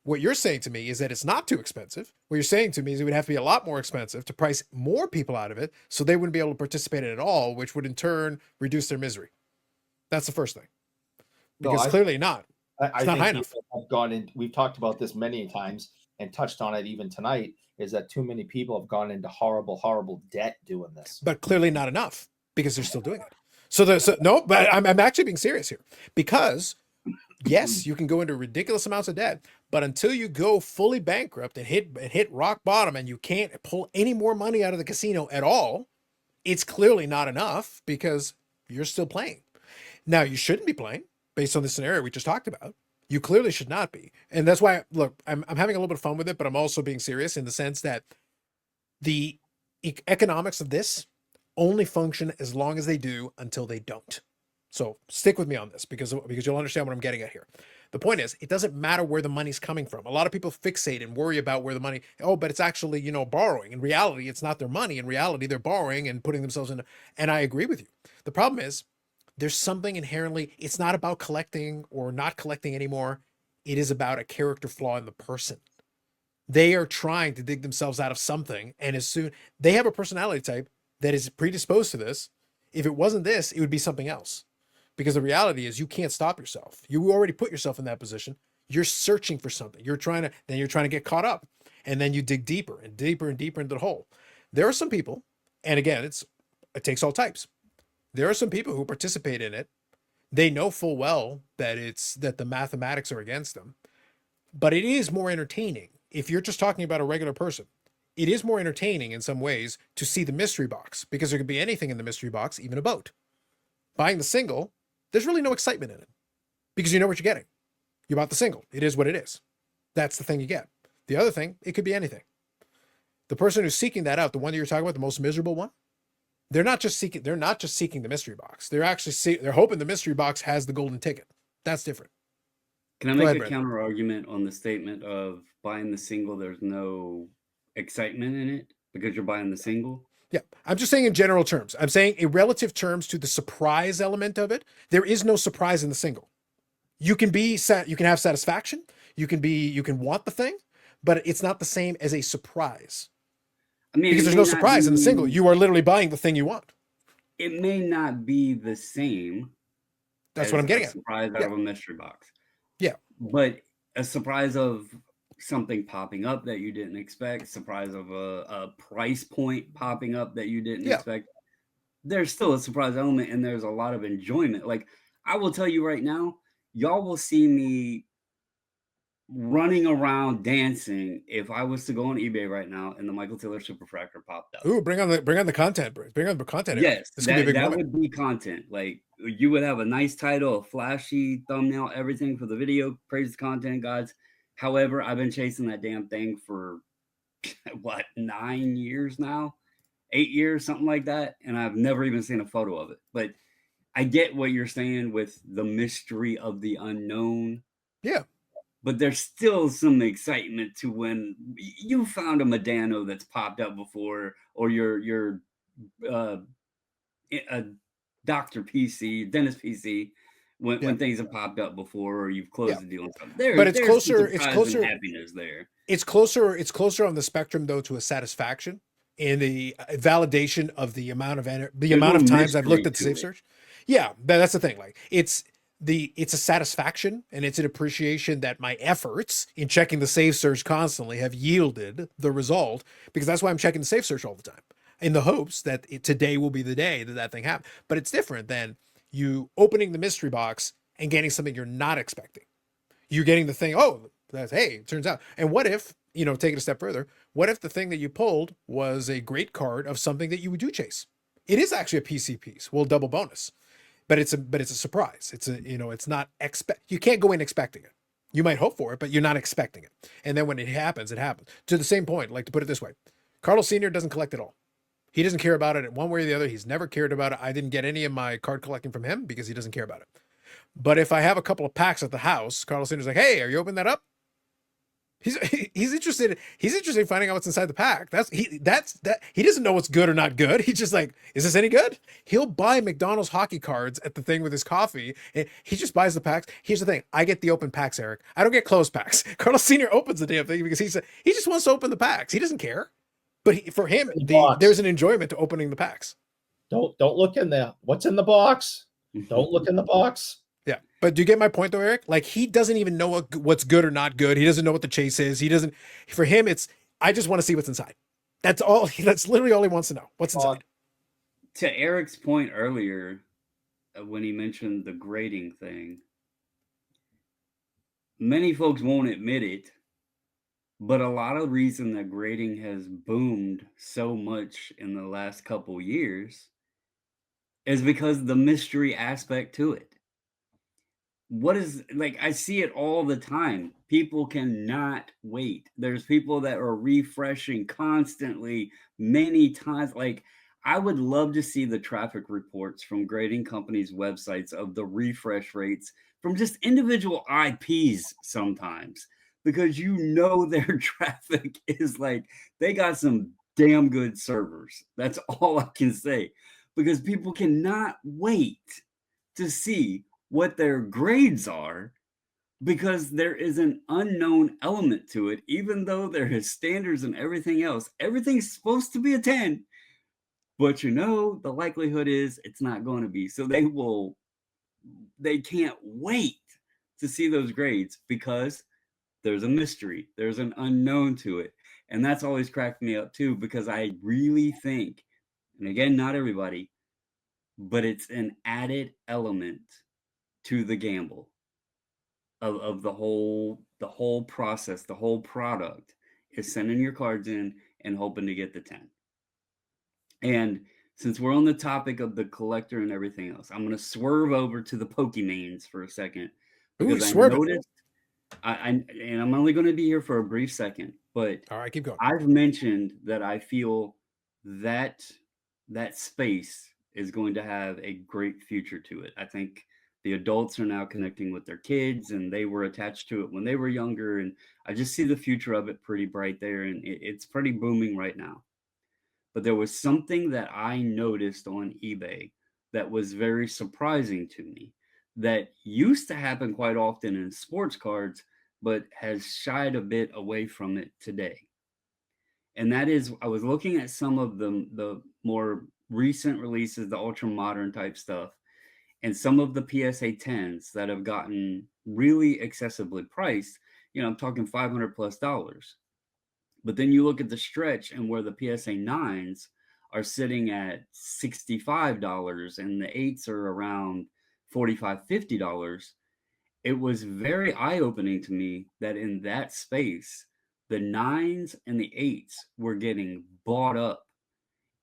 S1: What you're saying to me is that it's not too expensive. What you're saying to me is it would have to be a lot more expensive to price more people out of it, so they wouldn't be able to participate in it at all, which would in turn reduce their misery. That's the first thing. because clearly not.
S3: I
S1: not high
S3: think
S1: enough.
S3: people have gone in. We've talked about this many times and touched on it even tonight. Is that too many people have gone into horrible, horrible debt doing this?
S1: But clearly not enough because they're still doing it. So no, but I'm actually being serious here, because yes, you can go into ridiculous amounts of debt, but until you go fully bankrupt and hit rock bottom and you can't pull any more money out of the casino at all, it's clearly not enough because you're still playing. Now, you shouldn't be playing based on the scenario we just talked about. You clearly should not be. And that's why, look, I'm having a little bit of fun with it, but I'm also being serious in the sense that the economics of this only function as long as they do until they don't. So stick with me on this because you'll understand what I'm getting at here. The point is, it doesn't matter where the money's coming from. A lot of people fixate and worry about where the money, but it's actually, borrowing. In reality, it's not their money. In reality, they're borrowing and putting themselves in. And I agree with you. The problem is, there's something inherently, it's not about collecting or not collecting anymore. It is about a character flaw in the person. They are trying to dig themselves out of something. And as soon, they have a personality type that is predisposed to this. If it wasn't this, it would be something else. Because the reality is you can't stop yourself. You already put yourself in that position. You're searching for something. You're trying to get caught up. And then you dig deeper and deeper and deeper into the hole. There are some people, and again, it takes all types. There are some people who participate in it. They know full well that the mathematics are against them. But it is more entertaining. If you're just talking about a regular person, it is more entertaining in some ways to see the mystery box, because there could be anything in the mystery box, even a boat. Buying the single, there's really no excitement in it because you know what you're getting. You bought the single. It is what it is. That's the thing you get. The other thing, it could be anything. The person who's seeking that out, the one that you're talking about, the most miserable one, they're not just seeking the mystery box. They're actually they're hoping the mystery box has the golden ticket. That's different.
S2: Can I make a counter argument on the statement of buying the single, there's no excitement in it because you're buying the single?
S1: Yeah, I'm just saying in general terms. I'm saying in relative terms to the surprise element of it, there is no surprise in the single. You can have satisfaction. You can want the thing, but it's not the same as a surprise.
S2: I mean,
S1: because there's no surprise in the single. You are literally buying the thing you want.
S2: It may not be the same.
S1: That's what I'm getting at.
S2: Surprise out of a mystery box.
S1: Yeah.
S2: But a surprise of something popping up that you didn't expect, surprise of a price point popping up that you didn't expect. There's still a surprise element, and there's a lot of enjoyment. Like, I will tell you right now, y'all will see me running around dancing if I was to go on eBay right now and the Michael Taylor Superfractor popped up.
S1: Ooh, bring on the content, bro. Bring on the content.
S2: Yes, that would be content. Like, you would have a nice title, a flashy thumbnail, everything for the video. Praise the content gods. However, I've been chasing that damn thing for 9 years now, 8 years, something like that, and I've never even seen a photo of it. But I get what you're saying with the mystery of the unknown.
S1: Yeah.
S2: But there's still some excitement to when you found a Medano that's popped up before, or your Dr. PC, Dennis PC, when things have popped up before, or you've closed the deal and stuff.
S1: But it's closer.
S2: Happiness there.
S1: It's closer on the spectrum though to a satisfaction and the validation of the amount of times I've looked at the safe search. Yeah, that's the thing. Like it's a satisfaction and it's an appreciation that my efforts in checking the safe search constantly have yielded the result, because that's why I'm checking the safe search all the time, in the hopes that today will be the day that thing happens. But it's different than you opening the mystery box and getting something you're not expecting. You're getting the thing, hey, it turns out. And what if, take it a step further, what if the thing that you pulled was a great card of something that you do chase? It is actually a PC piece. Well, double bonus. But it's a surprise. It's not you can't go in expecting it. You might hope for it, but you're not expecting it. And then when it happens, it happens. To the same point, like to put it this way, Carlos Sr. doesn't collect at all. He doesn't care about it one way or the other. He's never cared about it. I didn't get any of my card collecting from him because he doesn't care about it. But if I have a couple of packs at the house, Carlos Sr.'s like, hey, are you opening that up? He's interested in finding out what's inside the pack. He doesn't know what's good or not good. He's just like, is this any good? He'll buy McDonald's hockey cards at the thing with his coffee, and he just buys the packs. Here's the thing: I get the open packs, Eric. I don't get closed packs. Carlos Sr. opens the damn thing because he just wants to open the packs. He doesn't care, but for him, there's an enjoyment to opening the packs.
S3: Don't look in there. What's in the box? Don't look in the box.
S1: Yeah, But do you get my point though, Eric? Like he doesn't even know what's good or not good. He doesn't know what the chase is. He doesn't. For him, it's I just want to see what's inside. That's all. That's literally all he wants to know. What's inside.
S2: To Eric's point earlier, when he mentioned the grading thing, many folks won't admit it, but a lot of the reason that grading has boomed so much in the last couple years is because the mystery aspect to it. What is like I see it all the time. People cannot wait. There's people that are refreshing constantly many times. Like I would love to see the traffic reports from grading companies' websites of the refresh rates from just individual IPs sometimes because you know their traffic is like they got some damn good servers. That's all I can say because people cannot wait to see what their grades are because there is an unknown element to it, even though there is standards and everything else. Everything's supposed to be a 10, but you know, the likelihood is it's not going to be. So they can't wait to see those grades because there's a mystery, there's an unknown to it. And that's always cracked me up too, because I really think, and again, not everybody, but it's an added element to the gamble of the whole process, the whole product is sending your cards in and hoping to get the 10. And since we're on the topic of the collector and everything else, I'm going to swerve over to the Pokemains for a second because I noticed and I'm only going to be here for a brief second, but
S1: all right, keep going.
S2: I've mentioned that I feel that that space is going to have a great future to it. I think the adults are now connecting with their kids and they were attached to it when they were younger. And I just see the future of it pretty bright there. And it's pretty booming right now. But there was something that I noticed on eBay that was very surprising to me that used to happen quite often in sports cards, but has shied a bit away from it today. And that is, I was looking at some of the more recent releases, the ultra modern type stuff, and some of the PSA 10s that have gotten really excessively priced. I'm talking $500 plus. But then you look at the stretch and where the PSA 9s are sitting at $65 and the 8s are around $45, $50. It was very eye-opening to me that in that space, the 9s and the 8s were getting bought up.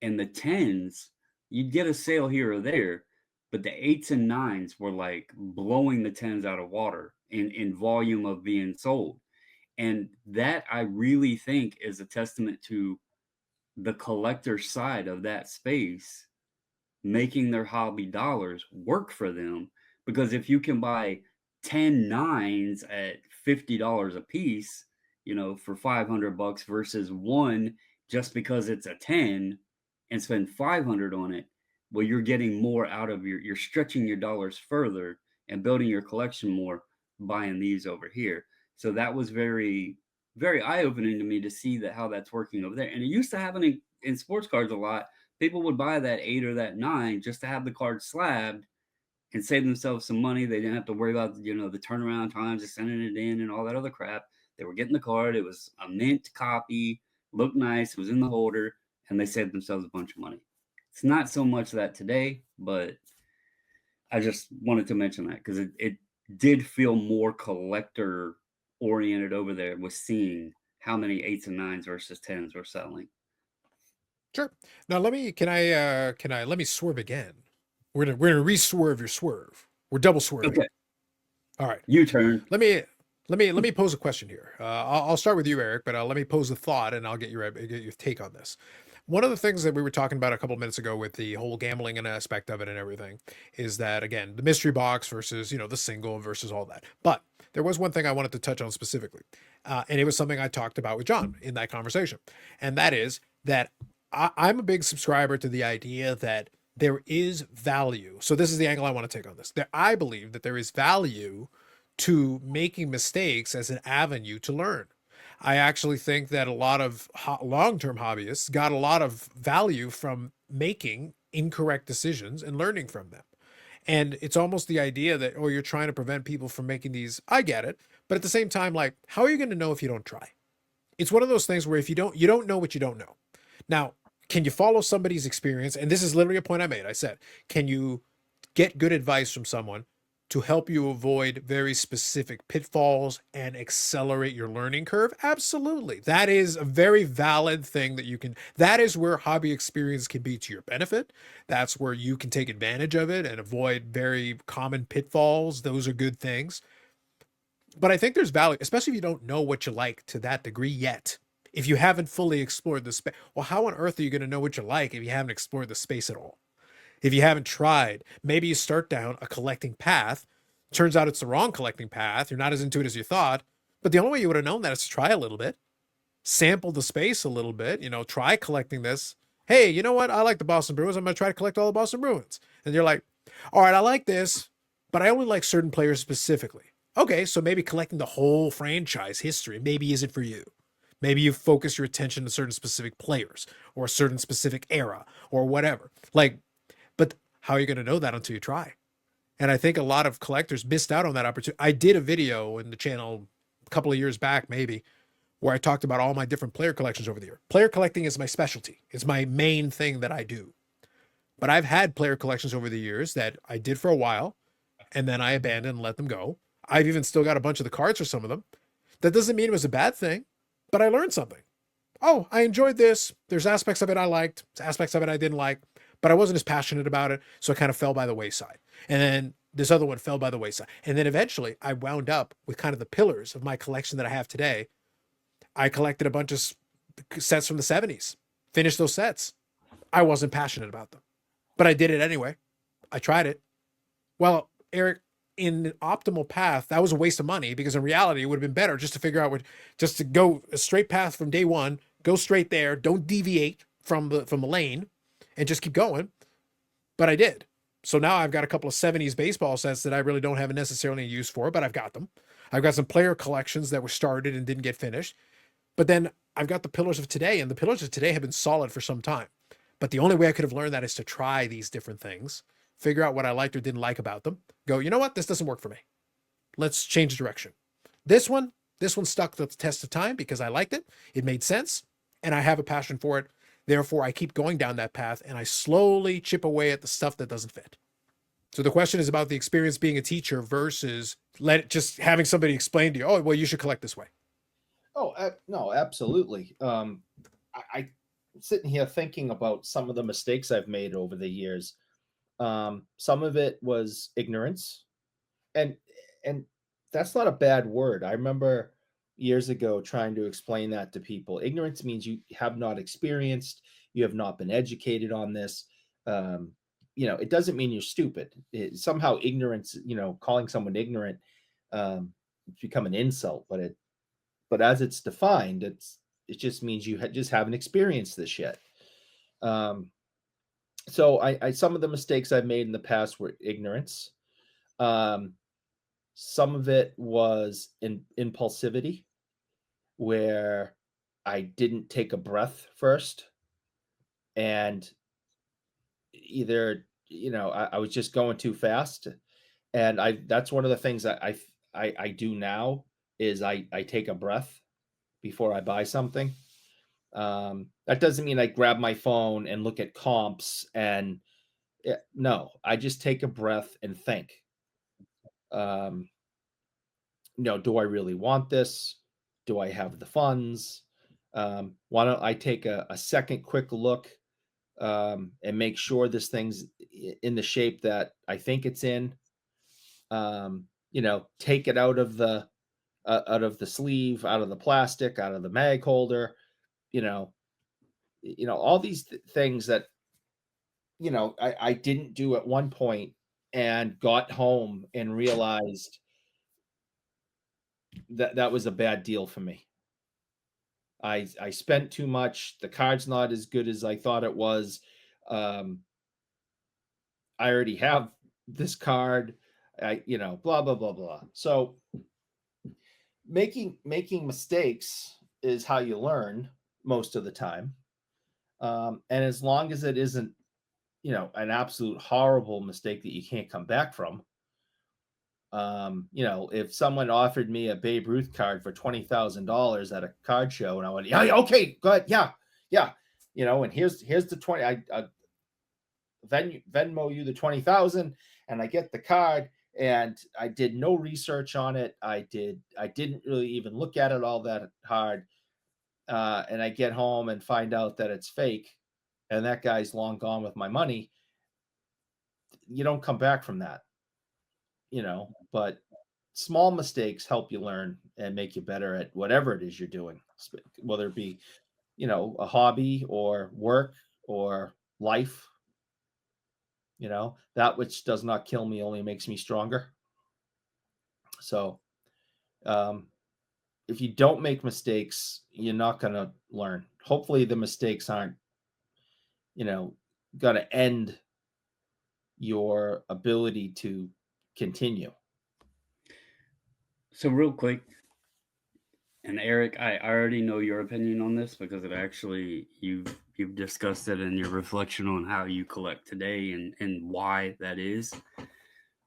S2: And the 10s, you'd get a sale here or there, but the 8s and 9s were like blowing the 10s out of water in volume of being sold. And that I really think is a testament to the collector side of that space making their hobby dollars work for them. Because if you can buy 10 9s at $50 a piece, for $500 versus one just because it's a 10 and spend 500 on it, well, you're getting more out of you're stretching your dollars further and building your collection more buying these over here. So that was very, very eye-opening to me to see that how that's working over there. And it used to happen in sports cards a lot. People would buy that 8 or that 9 just to have the card slabbed and save themselves some money. They didn't have to worry about, the turnaround times of sending it in and all that other crap. They were getting the card. It was a mint copy, looked nice, it was in the holder, and they saved themselves a bunch of money. It's not so much that today, but I just wanted to mention that because it did feel more collector oriented over there with seeing how many 8s and 9s versus 10s were selling.
S1: Sure. Now let me swerve again. We're gonna re-swerve your swerve. We're double swerving.
S2: Okay.
S1: All right.
S2: U-turn.
S1: Let me pose a question here. I'll start with you, Eric, but let me pose a thought, and I'll get your take on this. One of the things that we were talking about a couple minutes ago with the whole gambling and aspect of it and everything is that, again, the mystery box versus the single versus all that. But there was one thing I wanted to touch on specifically, and it was something I talked about with John in that conversation, and that is that I'm a big subscriber to the idea that there is value. So this is the angle I want to take on this. That I believe that there is value to making mistakes as an avenue to learn. I actually think that a lot of long-term hobbyists got a lot of value from making incorrect decisions and learning from them. And it's almost the idea that, oh, you're trying to prevent people from making these. I get it. But at the same time, like, how are you going to know if you don't try? It's one of those things where if you don't know what you don't know. Now, can you follow somebody's experience? And this is literally a point I made. I said, can you get good advice from someone to help you avoid very specific pitfalls and accelerate your learning curve? Absolutely. That is a very valid thing that you can, that is where hobby experience can be to your benefit. That's where you can take advantage of it and avoid very common pitfalls. Those are good things. But I think there's value, especially if you don't know what you like to that degree yet. If you haven't fully explored the space, well, how on earth are you going to know what you like if you haven't explored the space at all? If you haven't tried, maybe you start down a collecting path. Turns out it's the wrong collecting path. You're not as into it as you thought. But the only way you would have known that is to try a little bit, sample the space a little bit, try collecting this. Hey, you know what? I like the Boston Bruins. I'm going to try to collect all the Boston Bruins. And you're like, all right, I like this, but I only like certain players specifically. Okay, so maybe collecting the whole franchise history maybe isn't for you. Maybe you focus your attention to certain specific players or a certain specific era or whatever. Like, but how are you going to know that until you try? And I think a lot of collectors missed out on that opportunity. I did a video in the channel a couple of years back, maybe, where I talked about all my different player collections over the year. Player collecting is my specialty. It's my main thing that I do. But I've had player collections over the years that I did for a while, and then I abandoned and let them go. I've even still got a bunch of the cards for some of them. That doesn't mean it was a bad thing, but I learned something. Oh, I enjoyed this. There's aspects of it I liked, aspects of it I didn't like, but I wasn't as passionate about it, so it kind of fell by the wayside. And then this other one fell by the wayside. And then eventually I wound up with kind of the pillars of my collection that I have today. I collected a bunch of sets from the 70s, finished those sets. I wasn't passionate about them, but I did it anyway. I tried it. Well, Eric, in an optimal path, that was a waste of money because in reality, it would have been better just to figure out just to go a straight path from day one, go straight there, don't deviate from the lane, and just keep going. But I did. So now I've got a couple of 70s baseball sets that I really don't have necessarily a use for, but I've got them. I've got some player collections that were started and didn't get finished. But then I've got the pillars of today, and the pillars of today have been solid for some time. But the only way I could have learned that is to try these different things, figure out what I liked or didn't like about them, go, you know what, this doesn't work for me. Let's change the direction. This one stuck the test of time because I liked it. It made sense, and I have a passion for it. Therefore, I keep going down that path, and I slowly chip away at the stuff that doesn't fit. So the question is about the experience being a teacher versus just having somebody explain to you, oh, well, you should collect this way.
S3: Oh, no, absolutely. I'm sitting here thinking about some of the mistakes I've made over the years. Some of it was ignorance, and that's not a bad word. I remember years ago trying to explain that to people. Ignorance means you have not experienced, you have not been educated on this. It doesn't mean you're stupid. Somehow ignorance, calling someone ignorant, it's become an insult, but as it's defined, it just means you just haven't experienced this yet. So I some of the mistakes I've made in the past were ignorance. Some of it was impulsivity, where I didn't take a breath first, and either I was just going too fast, and that's one of the things that I do now is I take a breath before I buy something. That doesn't mean I grab my phone and look at comps and no, I just take a breath and think. Do I really want this? Do I have the funds? Why don't I take a second quick look and make sure this thing's in the shape that I think it's in? Take it out of the sleeve, out of the plastic, out of the mag holder. All these things that I didn't do at one point and got home and realized that was a bad deal for me. I spent too much. The card's not as good as I thought it was. I already have this card. Blah blah blah blah. So making mistakes is how you learn most of the time. And as long as it isn't an absolute horrible mistake that you can't come back from. If someone offered me a Babe Ruth card for $20,000 at a card show, and I went, yeah, okay, go ahead, yeah, and here's the 20. I Venmo you the 20,000, and I get the card, and I did no research on it. I didn't really even look at it all that hard, and I get home and find out that it's fake, and that guy's long gone with my money. You don't come back from that, but small mistakes help you learn and make you better at whatever it is you're doing, whether it be, a hobby or work or life. That which does not kill me only makes me stronger. So, if you don't make mistakes, you're not going to learn. Hopefully the mistakes aren't, going to end your ability to continue.
S2: So real quick, and Eric, I already know your opinion on this because it actually you've discussed it in your reflection on how you collect today and why that is.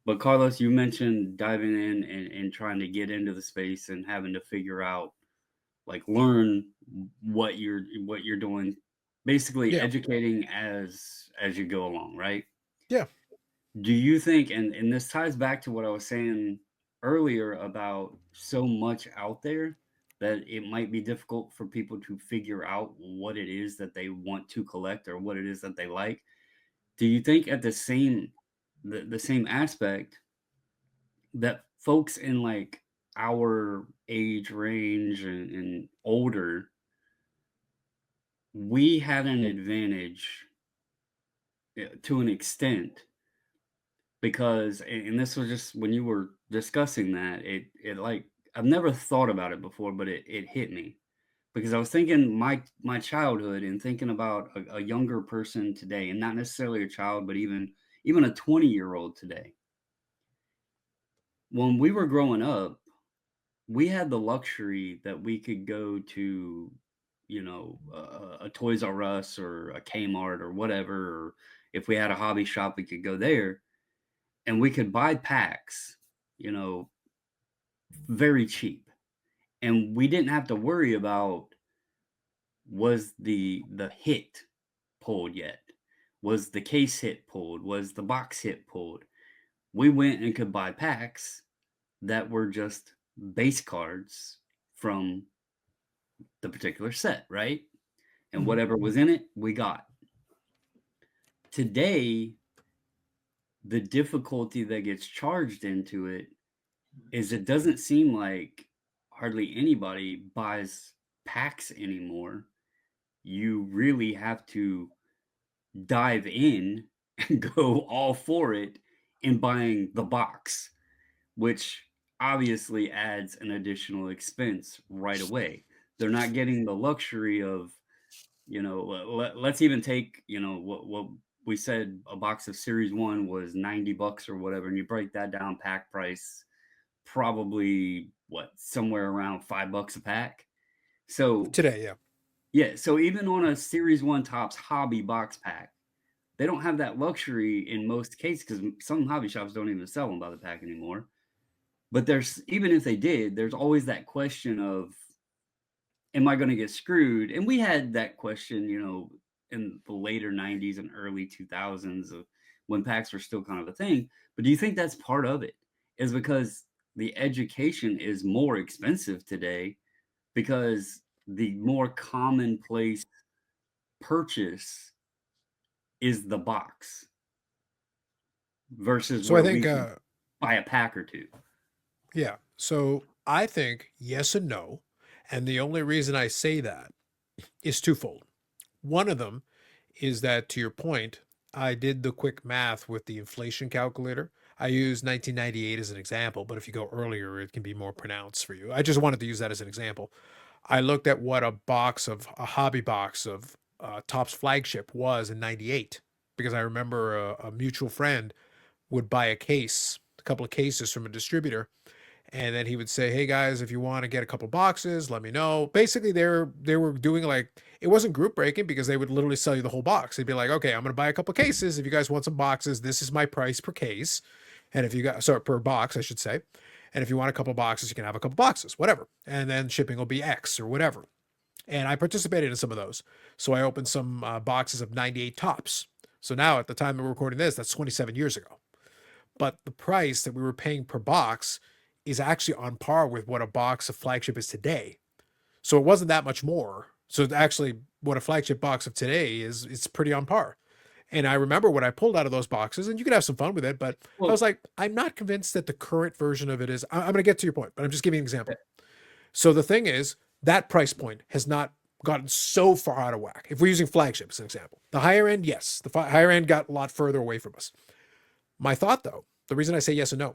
S2: But Carlos, you mentioned diving in and trying to get into the space and having to figure out, like, learn what you're doing, basically
S1: Yeah.
S2: educating as you go along, right?
S1: Yeah.
S2: Do you think, and this ties back to what I was saying earlier about so much out there that it might be difficult for people to figure out what it is that they want to collect or what it is that they like? Do you think at the same aspect that folks in like our age range and older, we had an advantage to an extent because, and this was just when you were discussing that, it like I've never thought about it before, but it hit me because I was thinking my childhood and thinking about a younger person today, and not necessarily a child, but even a 20-year-old today. When we were growing up, we had the luxury that we could go to, a Toys R Us or a Kmart or whatever, or if we had a hobby shop, we could go there and we could buy packs, you know, very cheap. And we didn't have to worry about, was the hit pulled yet? Was the case hit pulled? Was the box hit pulled? We went and could buy packs that were just base cards from the particular set, right? And whatever was in it, we got. Today, the difficulty that gets charged into it is it doesn't seem like hardly anybody buys packs anymore. You really have to dive in and go all for it in buying the box, which obviously adds an additional expense right away. They're not getting the luxury of, let's even take, what we said a box of Series 1 was $90 or whatever, and you break that down, pack price, probably somewhere around $5 a pack. So
S1: Today, yeah.
S2: yeah, so even on a Series 1 Topps hobby box pack, they don't have that luxury in most cases because some hobby shops don't even sell them by the pack anymore. But even if they did, there's always that question of, am I going to get screwed? And we had that question, in the later 90s and early 2000s of when packs were still kind of a thing. But do you think that's part of it? Is because the education is more expensive today because the more commonplace purchase is the box versus
S1: So I
S2: where
S1: think,
S2: we could buy a pack or two.
S1: yeah. So I think yes and no. And the only reason I say that is twofold. One of them is that, to your point, I did the quick math with the inflation calculator. I used 1998 as an example, but if you go earlier, it can be more pronounced for you. I just wanted to use that as an example. I looked at what a hobby box of Topps flagship was in 98 because I remember a mutual friend would buy a couple of cases from a distributor, And then he would say, "Hey guys, if you want to get a couple boxes, let me know." Basically, they were doing like, it wasn't group breaking because they would literally sell you the whole box. They'd be like, "Okay, I'm gonna buy a couple cases. If you guys want some boxes, this is my price per case, and if you got, sorry, per box, I should say. And if you want a couple boxes, you can have a couple boxes, whatever. And then shipping will be X or whatever." And I participated in some of those. So I opened some boxes of 98 tops. So now at the time of recording this, that's 27 years ago. But the price that we were paying per box is actually on par with what a box of flagship is today. So it wasn't that much more. So actually what a flagship box of today is, it's pretty on par. And I remember when I pulled out of those boxes, and you could have some fun with it, but I was like, I'm not convinced that the current version of it is, I'm going to get to your point, but I'm just giving an example. So the thing is, that price point has not gotten so far out of whack. If we're using flagship as an example, the higher end, yes, the higher end got a lot further away from us. My thought, though, the reason I say yes and no,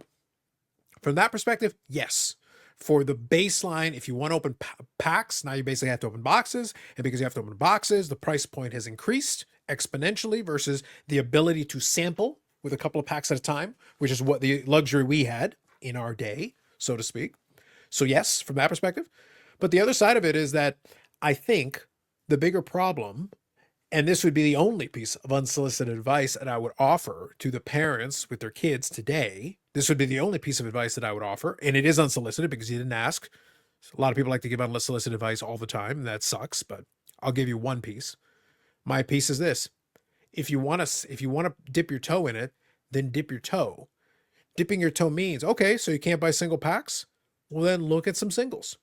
S1: from that perspective, yes. For the baseline, if you want to open packs, now you basically have to open boxes. And because you have to open boxes, the price point has increased exponentially versus the ability to sample with a couple of packs at a time, which is what the luxury we had in our day, so to speak. So yes, from that perspective. But the other side of it is that I think the bigger problem, and this would be the only piece of unsolicited advice that I would offer to the parents with their kids today. This would be the only piece of advice that I would offer. And it is unsolicited because you didn't ask. A lot of people like to give unsolicited advice all the time, and that sucks, but I'll give you one piece. My piece is this. If you want to dip your toe in it, then dip your toe. Dipping your toe means, okay, so you can't buy single packs? Well, then look at some singles.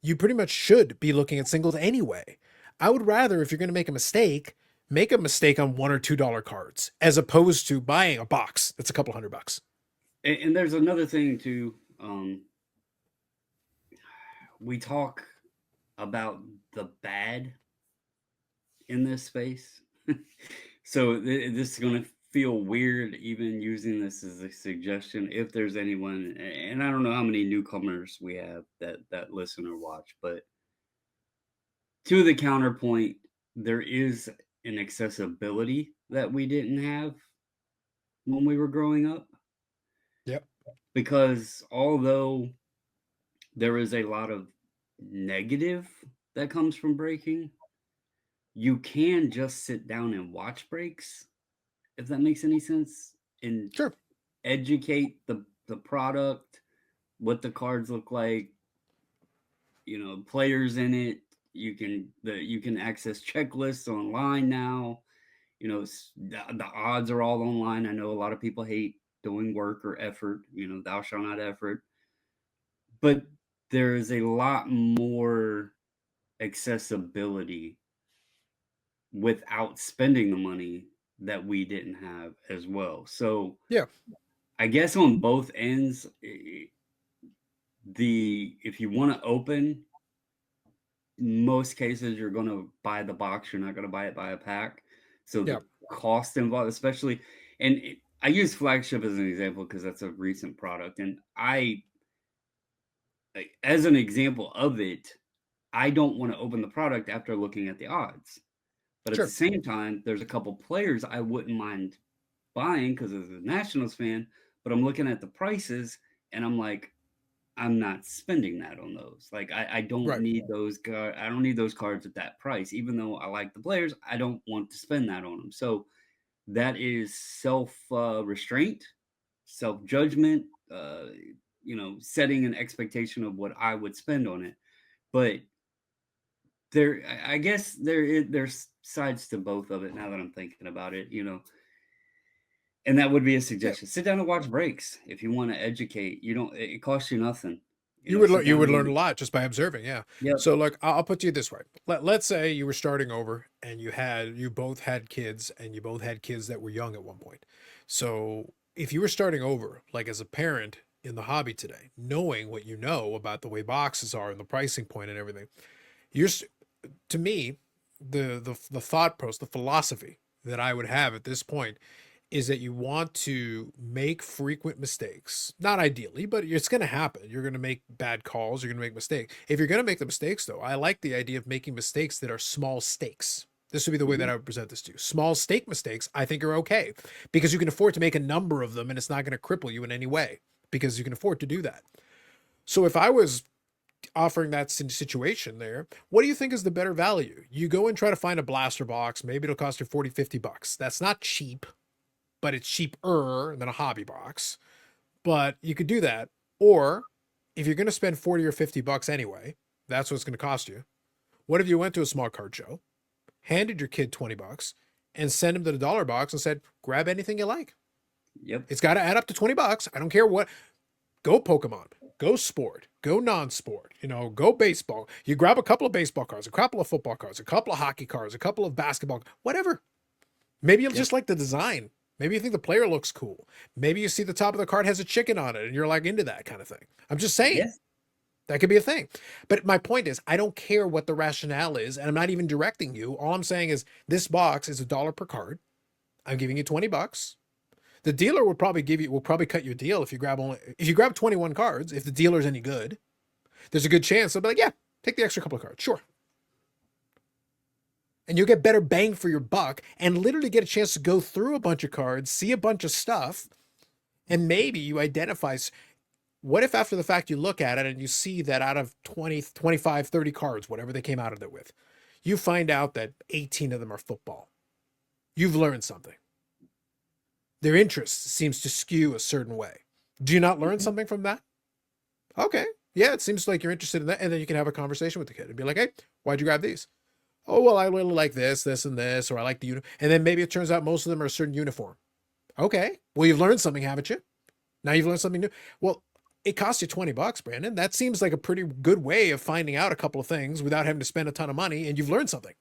S1: You pretty much should be looking at singles anyway. I would rather, if you're going to make a mistake on $1 or $2 cards, as opposed to buying a box that's a couple $100.
S2: And there's another thing too. We talk about the bad in this space. So this is going to feel weird even using this as a suggestion. If there's anyone, and I don't know how many newcomers we have that listen or watch, but to the counterpoint, there is an accessibility that we didn't have when we were growing up.
S1: Yep.
S2: Because although there is a lot of negative that comes from breaking, you can just sit down and watch breaks, if that makes any sense, and
S1: Sure.
S2: educate the product, what the cards look like, players in it. You can access checklists online now. The odds are all online. I know a lot of people hate doing work or effort, thou shalt not effort. But there is a lot more accessibility without spending the money that we didn't have as well. So
S1: yeah,
S2: I guess on both ends, if you want to open, most cases you're going to buy the box. You're not going to buy it by a pack. So the cost involved, especially, and I use flagship as an example because that's a recent product. And as an example of it, I don't want to open the product after looking at the odds. But at the same time, there's a couple players I wouldn't mind buying because as a Nationals fan, but I'm looking at the prices and I'm like, I'm not spending that on those. Like I don't need those I don't need those cards at that price. Even though I like the players, I don't want to spend that on them. So that is self-restraint, self-judgment, setting an expectation of what I would spend on it. But I guess there's sides to both of it now that I'm thinking about it, and that would be a suggestion. Sit down and watch breaks if you want to educate. It costs you nothing.
S1: You would learn a lot just by observing. Yeah.
S2: Yep.
S1: So look, I'll put you this way. Let's say you were starting over and you both had kids and you both had kids that were young at one point. So if you were starting over, like as a parent in the hobby today, knowing what you know about the way boxes are and the pricing point and everything, to me, the thought process, the philosophy that I would have at this point is that you want to make frequent mistakes. Not ideally, but it's going to happen. You're going to make bad calls. You're going to make mistakes. If you're going to make the mistakes, though, I like the idea of making mistakes that are small stakes. This would be the way that I would present this to you. Small stake mistakes, I think, are okay because you can afford to make a number of them and it's not going to cripple you in any way because you can afford to do that. So if I was offering that situation there, what do you think is the better value? You go and try to find a blaster box. Maybe it'll cost you 40, 50 bucks. That's not cheap, but it's cheaper than a hobby box. But you could do that. Or if you're going to spend 40 or 50 bucks anyway, that's what it's going to cost you. What if you went to a small card show, handed your kid 20 bucks, and sent him to the dollar box and said, grab anything you like?
S2: Yep.
S1: It's got to add up to 20 bucks. I don't care what. Go Pokemon, go sport, go non-sport, go baseball. You grab a couple of baseball cards, a couple of football cards, a couple of hockey cards, a couple of basketball, whatever. Maybe you'll just like the design. Maybe you think the player looks cool. Maybe you see the top of the card has a chicken on it and you're like into that kind of thing. I'm just saying.
S2: Yes.
S1: That could be a thing. But my point is, I don't care what the rationale is, and I'm not even directing you. All I'm saying is this box is $1 per card. I'm giving you 20 bucks. The dealer will probably cut you a deal if you grab 21 cards. If the dealer's any good, there's a good chance they'll be like, yeah, take the extra couple of cards. Sure. And you'll get better bang for your buck and literally get a chance to go through a bunch of cards, see a bunch of stuff, and maybe you identify. What if after the fact you look at it and you see that out of 20, 25, 30 cards, whatever they came out of it with, you find out that 18 of them are football. You've learned something. Their interest seems to skew a certain way. Do you not learn something from that? Okay. Yeah, it seems like you're interested in that. And then you can have a conversation with the kid and be like, hey, why'd you grab these? Oh, well, I really like this, and this, or I like the uniform. And then maybe it turns out most of them are a certain uniform. Okay. Well, you've learned something, haven't you? Now you've learned something new. Well, it costs you 20 bucks, Brandon. That seems like a pretty good way of finding out a couple of things without having to spend a ton of money, and you've learned something.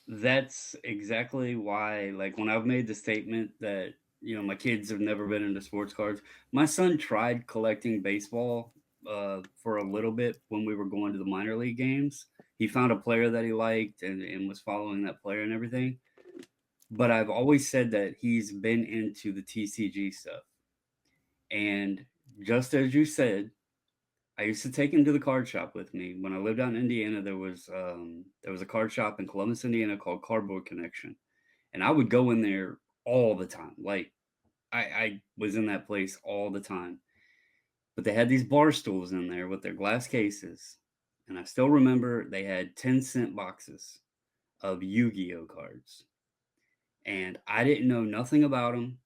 S2: That's exactly why, like, when I've made the statement that, my kids have never been into sports cards. My son tried collecting baseball for a little bit when we were going to the minor league games. He found a player that he liked and was following that player and everything. But I've always said that he's been into the TCG stuff. And just as you said, I used to take him to the card shop with me. When I lived out in Indiana, there was a card shop in Columbus, Indiana called Cardboard Connection. And I would go in there all the time. Like I was in that place all the time. But they had these bar stools in there with their glass cases. And I still remember they had 10-cent boxes of Yu-Gi-Oh cards. And I didn't know nothing about them.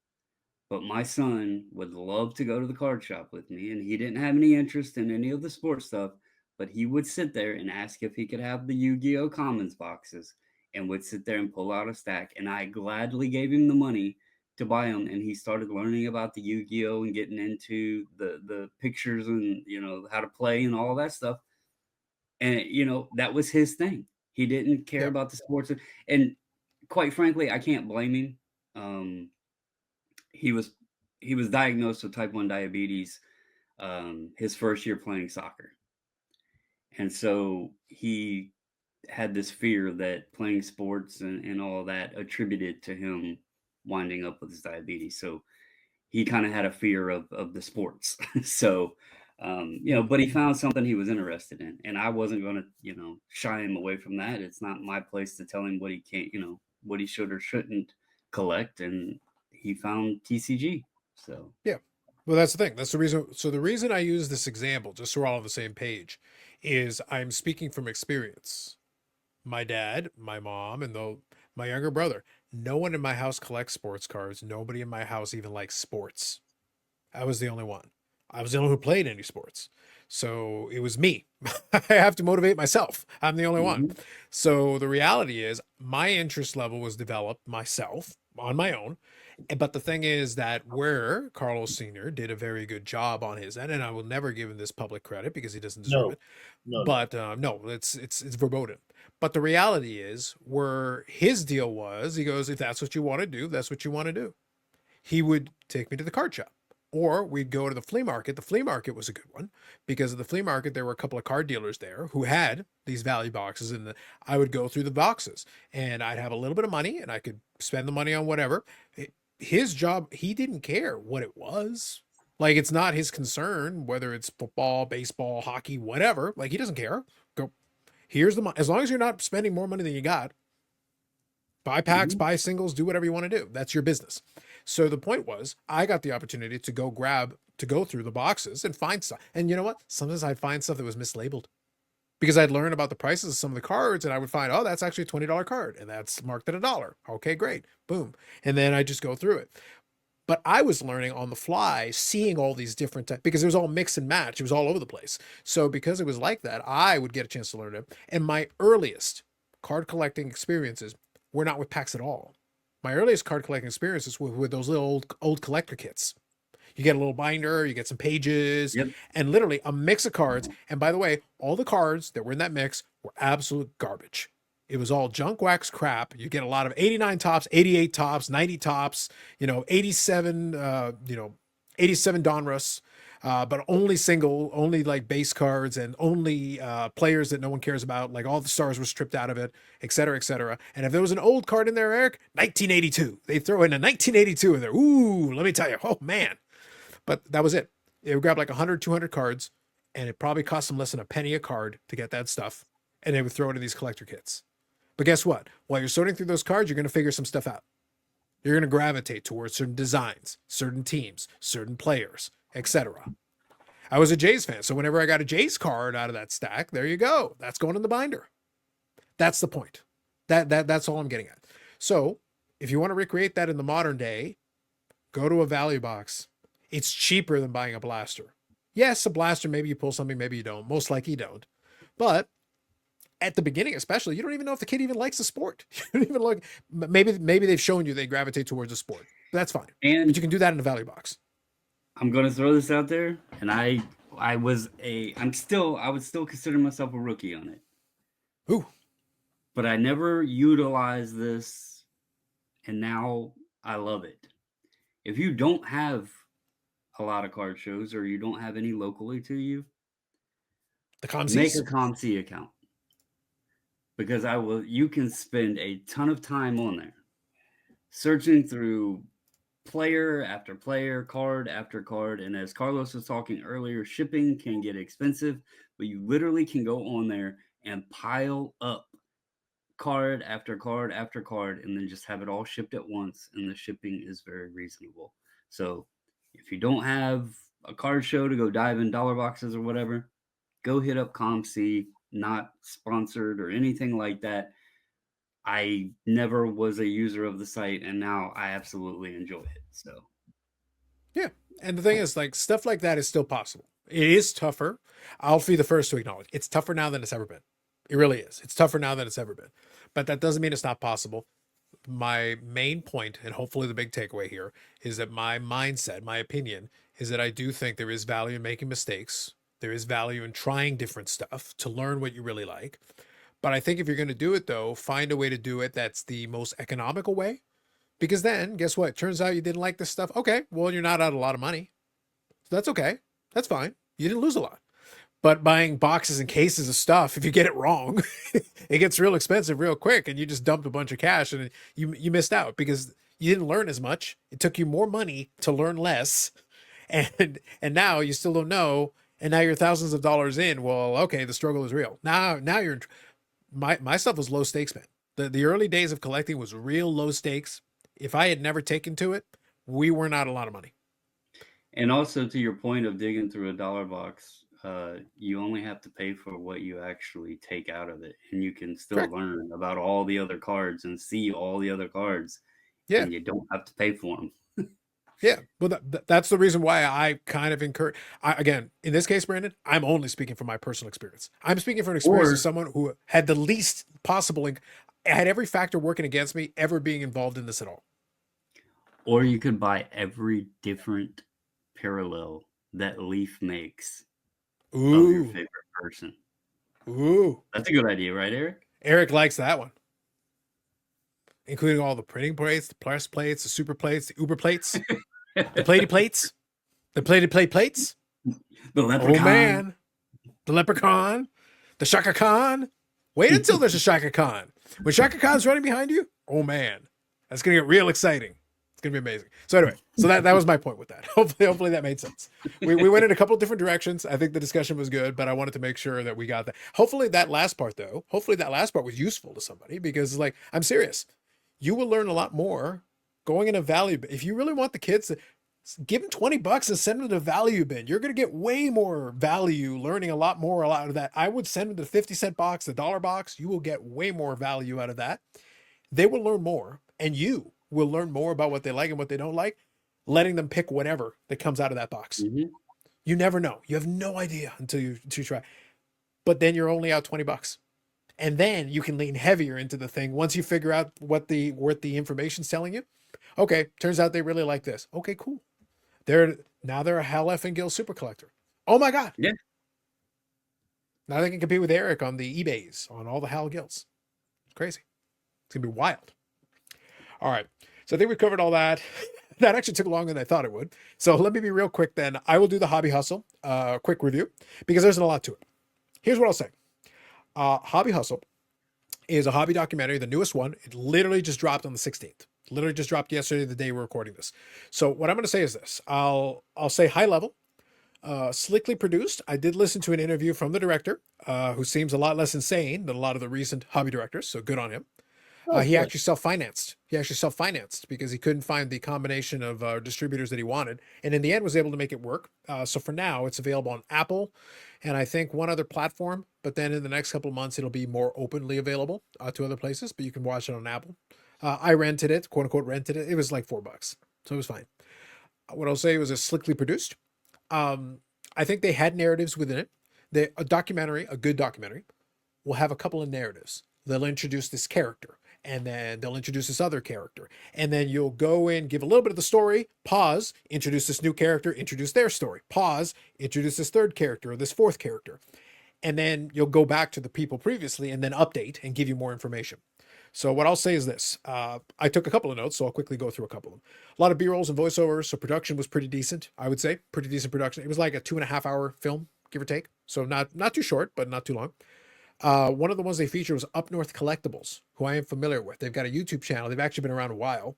S2: But my son would love to go to the card shop with me, and he didn't have any interest in any of the sports stuff, but he would sit there and ask if he could have the Yu-Gi-Oh Commons boxes and would sit there and pull out a stack. And I gladly gave him the money to buy them, and he started learning about the Yu-Gi-Oh and getting into the pictures and, how to play and all that stuff. And, that was his thing. He didn't care about the sports. And quite frankly, I can't blame him. He was diagnosed with type 1 diabetes his first year playing soccer. And so he had this fear that playing sports and all that attributed to him winding up with his diabetes. So he kind of had a fear of the sports. So, but he found something he was interested in. And I wasn't going to, shy him away from that. It's not my place to tell him what he can't, what he should or shouldn't collect. And he found TCG. So
S1: yeah, well, that's the thing. That's the reason. So the reason I use this example, just so we're all on the same page, is I'm speaking from experience. My dad, my mom, and my younger brother. No one in my house collects sports cards. Nobody in my house even likes sports. I was the only one. I was the only one who played any sports. So it was me. I have to motivate myself. I'm the only one. So the reality is my interest level was developed myself on my own. But the thing is that where Carlos Sr. did a very good job on his end, and I will never give him this public credit because he doesn't deserve it. But no, it's verboten. But the reality is where his deal was, he goes, if that's what you want to do, that's what you want to do. He would take me to the card shop. Or we'd go to the flea market. The flea market was a good one because of the flea market, there were a couple of card dealers there who had these value boxes, and I would go through the boxes and I'd have a little bit of money and I could spend the money on whatever. His job, he didn't care what it was. Like, it's not his concern whether it's football, baseball, hockey, whatever. Like, he doesn't care. Go, here's the money. As long as you're not spending more money than you got, buy packs, buy singles, do whatever you want to do. That's your business. So the point was, I got the opportunity to go through the boxes and find stuff. And you know what? Sometimes I'd find stuff that was mislabeled because I'd learn about the prices of some of the cards and I would find, oh, that's actually a $20 card and that's marked at $1. Okay, great. Boom. And then I just go through it. But I was learning on the fly, seeing all these different types, because it was all mix and match. It was all over the place. So because it was like that, I would get a chance to learn it. And my earliest card collecting experiences were not with packs at all. My earliest card collecting experiences were with those little old collector kits. You get a little binder, you get some pages,
S2: Yep.
S1: and literally a mix of cards. And by the way, all the cards that were in that mix were absolute garbage. It was all junk wax crap. You get a lot of 89 tops, 88 tops, 90 tops, 87, 87 Donruss, but only like base cards and only players that no one cares about. Like all the stars were stripped out of it, et cetera, et cetera. And if there was an old card in there, Eric, 1982, they throw in a 1982 in there. Ooh, let me tell you, oh man. But that was it. They would grab like 100, 200 cards, and it probably cost them less than a penny a card to get that stuff. And they would throw it in these collector kits. But guess what? While you're sorting through those cards, you're going to figure some stuff out. You're going to gravitate towards certain designs, certain teams, certain players, etc. I was a Jays fan, so whenever I got a Jays card out of that stack, there you go. That's going in the binder. That's the point. That's all I'm getting at. So if you want to recreate that in the modern day, go to a value box. It's cheaper than buying a blaster. Yes, a blaster, maybe you pull something, maybe you don't. Most likely you don't. But at the beginning, especially, you don't even know if the kid even likes the sport. You don't even look. Maybe they've shown you they gravitate towards the sport. That's fine.
S2: And
S1: but you can do that in a value box.
S2: I'm gonna throw this out there, and I would still consider myself a rookie on it.
S1: Ooh.
S2: But I never utilized this, and now I love it. If you don't have a lot of card shows or you don't have any locally to you,
S1: The ComCs?
S2: make a ComC account. Because you can spend a ton of time on there searching through player after player, card after card. And as Carlos was talking earlier, shipping can get expensive, but you literally can go on there and pile up card after card after card and then just have it all shipped at once. And the shipping is very reasonable. So if you don't have a card show to go dive in dollar boxes or whatever, go hit up ComC. Not sponsored or anything like that. I never was a user of the site, and now I absolutely enjoy it. So,
S1: yeah. And the thing is, like, stuff like that is still possible. It is tougher. I'll be the first to acknowledge it's tougher now than it's ever been. It really is. It's tougher now than it's ever been. But that doesn't mean it's not possible. My main point, and hopefully the big takeaway here, is that my mindset, my opinion, is that I do think there is value in making mistakes. There is value in trying different stuff to learn what you really like. But I think if you're going to do it, though, find a way to do it that's the most economical way. Because then, guess what? Turns out you didn't like this stuff. Okay, well, you're not out a lot of money. So that's okay. That's fine. You didn't lose a lot. But buying boxes and cases of stuff, if you get it wrong, it gets real expensive real quick. And you just dumped a bunch of cash and you missed out because you didn't learn as much. It took you more money to learn less. And now you still don't know. And now you're thousands of dollars in. Well, okay, the struggle is real. Now you're my stuff was low stakes, man. The early days of collecting was real low stakes. If I had never taken to it, we were not a lot of money.
S2: And also to your point of digging through a dollar box, you only have to pay for what you actually take out of it, and you can still
S1: Correct.
S2: learn about all the other cards and see all the other cards.
S1: Yeah,
S2: and you don't have to pay for them.
S1: yeah. Well, that's the reason why I kind of encourage. Again, in this case, Brandon, I'm only speaking from my personal experience. I'm speaking from an experience of someone who had the least possible, had every factor working against me ever being involved in this at all.
S2: Or you could buy every different parallel that Leaf makes of your
S1: Ooh,
S2: favorite person.
S1: ooh.
S2: That's a good idea, right, Eric?
S1: Eric likes that one, including all the printing plates, the press plates, the super plates, the uber plates, the plated plates, the plated plate plates.
S2: The leprechaun.
S1: Oh man, the leprechaun, the Shaka Khan. Wait until there's a Shaka Khan. When Shaka Khan's running behind you, oh man, that's gonna get real exciting. It's gonna be amazing. So anyway, so that was my point with that. Hopefully that made sense. We went in a couple of different directions. I think the discussion was good, but I wanted to make sure that we got that. Hopefully that last part was useful to somebody because, like, I'm serious. You will learn a lot more going in a value bin. If you really want the kids to give them $20 and send them to the value bin, you're going to get way more value, learning a lot more out of that. I would send them to the 50-cent box, the dollar box. You will get way more value out of that. They will learn more, and you will learn more about what they like and what they don't like, letting them pick whatever that comes out of that box.
S2: Mhm.
S1: You never know. You have no idea until you try. But then you're only out $20. And then you can lean heavier into the thing once you figure out what the information's telling you. Okay, turns out they really like this. Okay, cool. They're a Hal F and Gil super collector. Oh my God.
S2: Yeah.
S1: Now they can compete with Eric on the eBays on all the Hal Gils. It's crazy. It's gonna be wild. All right. So I think we covered all that. That actually took longer than I thought it would. So let me be real quick then. I will do the Hobby Hustle quick review because there's a lot to it. Here's what I'll say. Hobby Hustle is a hobby documentary, the newest one. It literally just dropped on the 16th. Literally just dropped yesterday, the day we're recording this. So what I'm going to say is this. I'll say high level, slickly produced. I did listen to an interview from the director, who seems a lot less insane than a lot of the recent hobby directors. So good on him. He
S3: good.
S1: actually self-financed. Because he couldn't find the combination of distributors that he wanted, and in the end was able to make it work. So for now, it's available on Apple, and I think one other platform. But then in the next couple of months, it'll be more openly available to other places. But you can watch it on Apple. I rented it, quote unquote, rented it. It was like $4, so it was fine. What I'll say was it's slickly produced. I think they had narratives within it. A good documentary, will have a couple of narratives. They'll introduce this character, and then they'll introduce this other character. And then you'll go in, give a little bit of the story, pause, introduce this new character, introduce their story, pause, introduce this third character or this fourth character. And then you'll go back to the people previously and then update and give you more information. So what I'll say is this. I took a couple of notes, so I'll quickly go through a couple of them. A lot of B-rolls and voiceovers, so production was pretty decent, I would say. Pretty decent production. It was like a 2.5-hour film, give or take. So not too short, but not too long. One of the ones they featured was Up North Collectibles, who I am familiar with. They've got a YouTube channel. They've actually been around a while.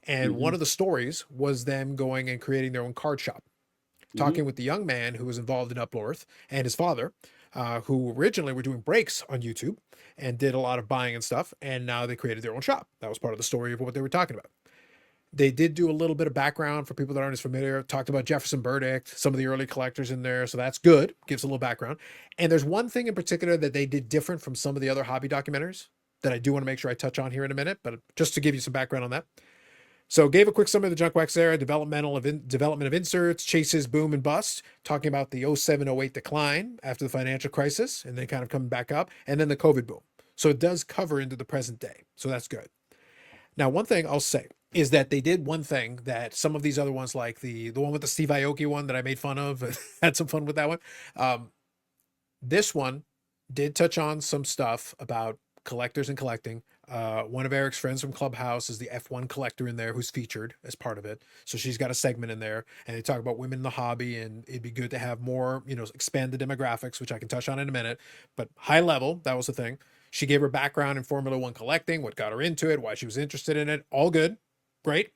S1: And one of the stories was them going and creating their own card shop, talking with the young man who was involved in Up North and his father, who originally were doing breaks on YouTube and did a lot of buying and stuff. And now they created their own shop. That was part of the story of what they were talking about. They did do a little bit of background for people that aren't as familiar. Talked about Jefferson Burdick, some of the early collectors in there. So that's good. Gives a little background. And there's one thing in particular that they did different from some of the other hobby documentaries that I do want to make sure I touch on here in a minute, but just to give you some background on that. So gave a quick summary of the junk wax era, development of inserts, chases, boom and bust, talking about the 07-08 decline after the financial crisis, and then kind of coming back up, and then the COVID boom. So it does cover into the present day. So that's good. Now, one thing I'll say is that they did one thing that some of these other ones, like the one with the Steve Aoki one that I made fun of, had some fun with that one. This one did touch on some stuff about collectors and collecting. One of Eric's friends from Clubhouse is the F1 collector in there who's featured as part of it. So she's got a segment in there, and they talk about women in the hobby, and it'd be good to have more, expand the demographics, which I can touch on in a minute. But high level, that was the thing. She gave her background in Formula One collecting, what got her into it, why she was interested in it. All good. Great.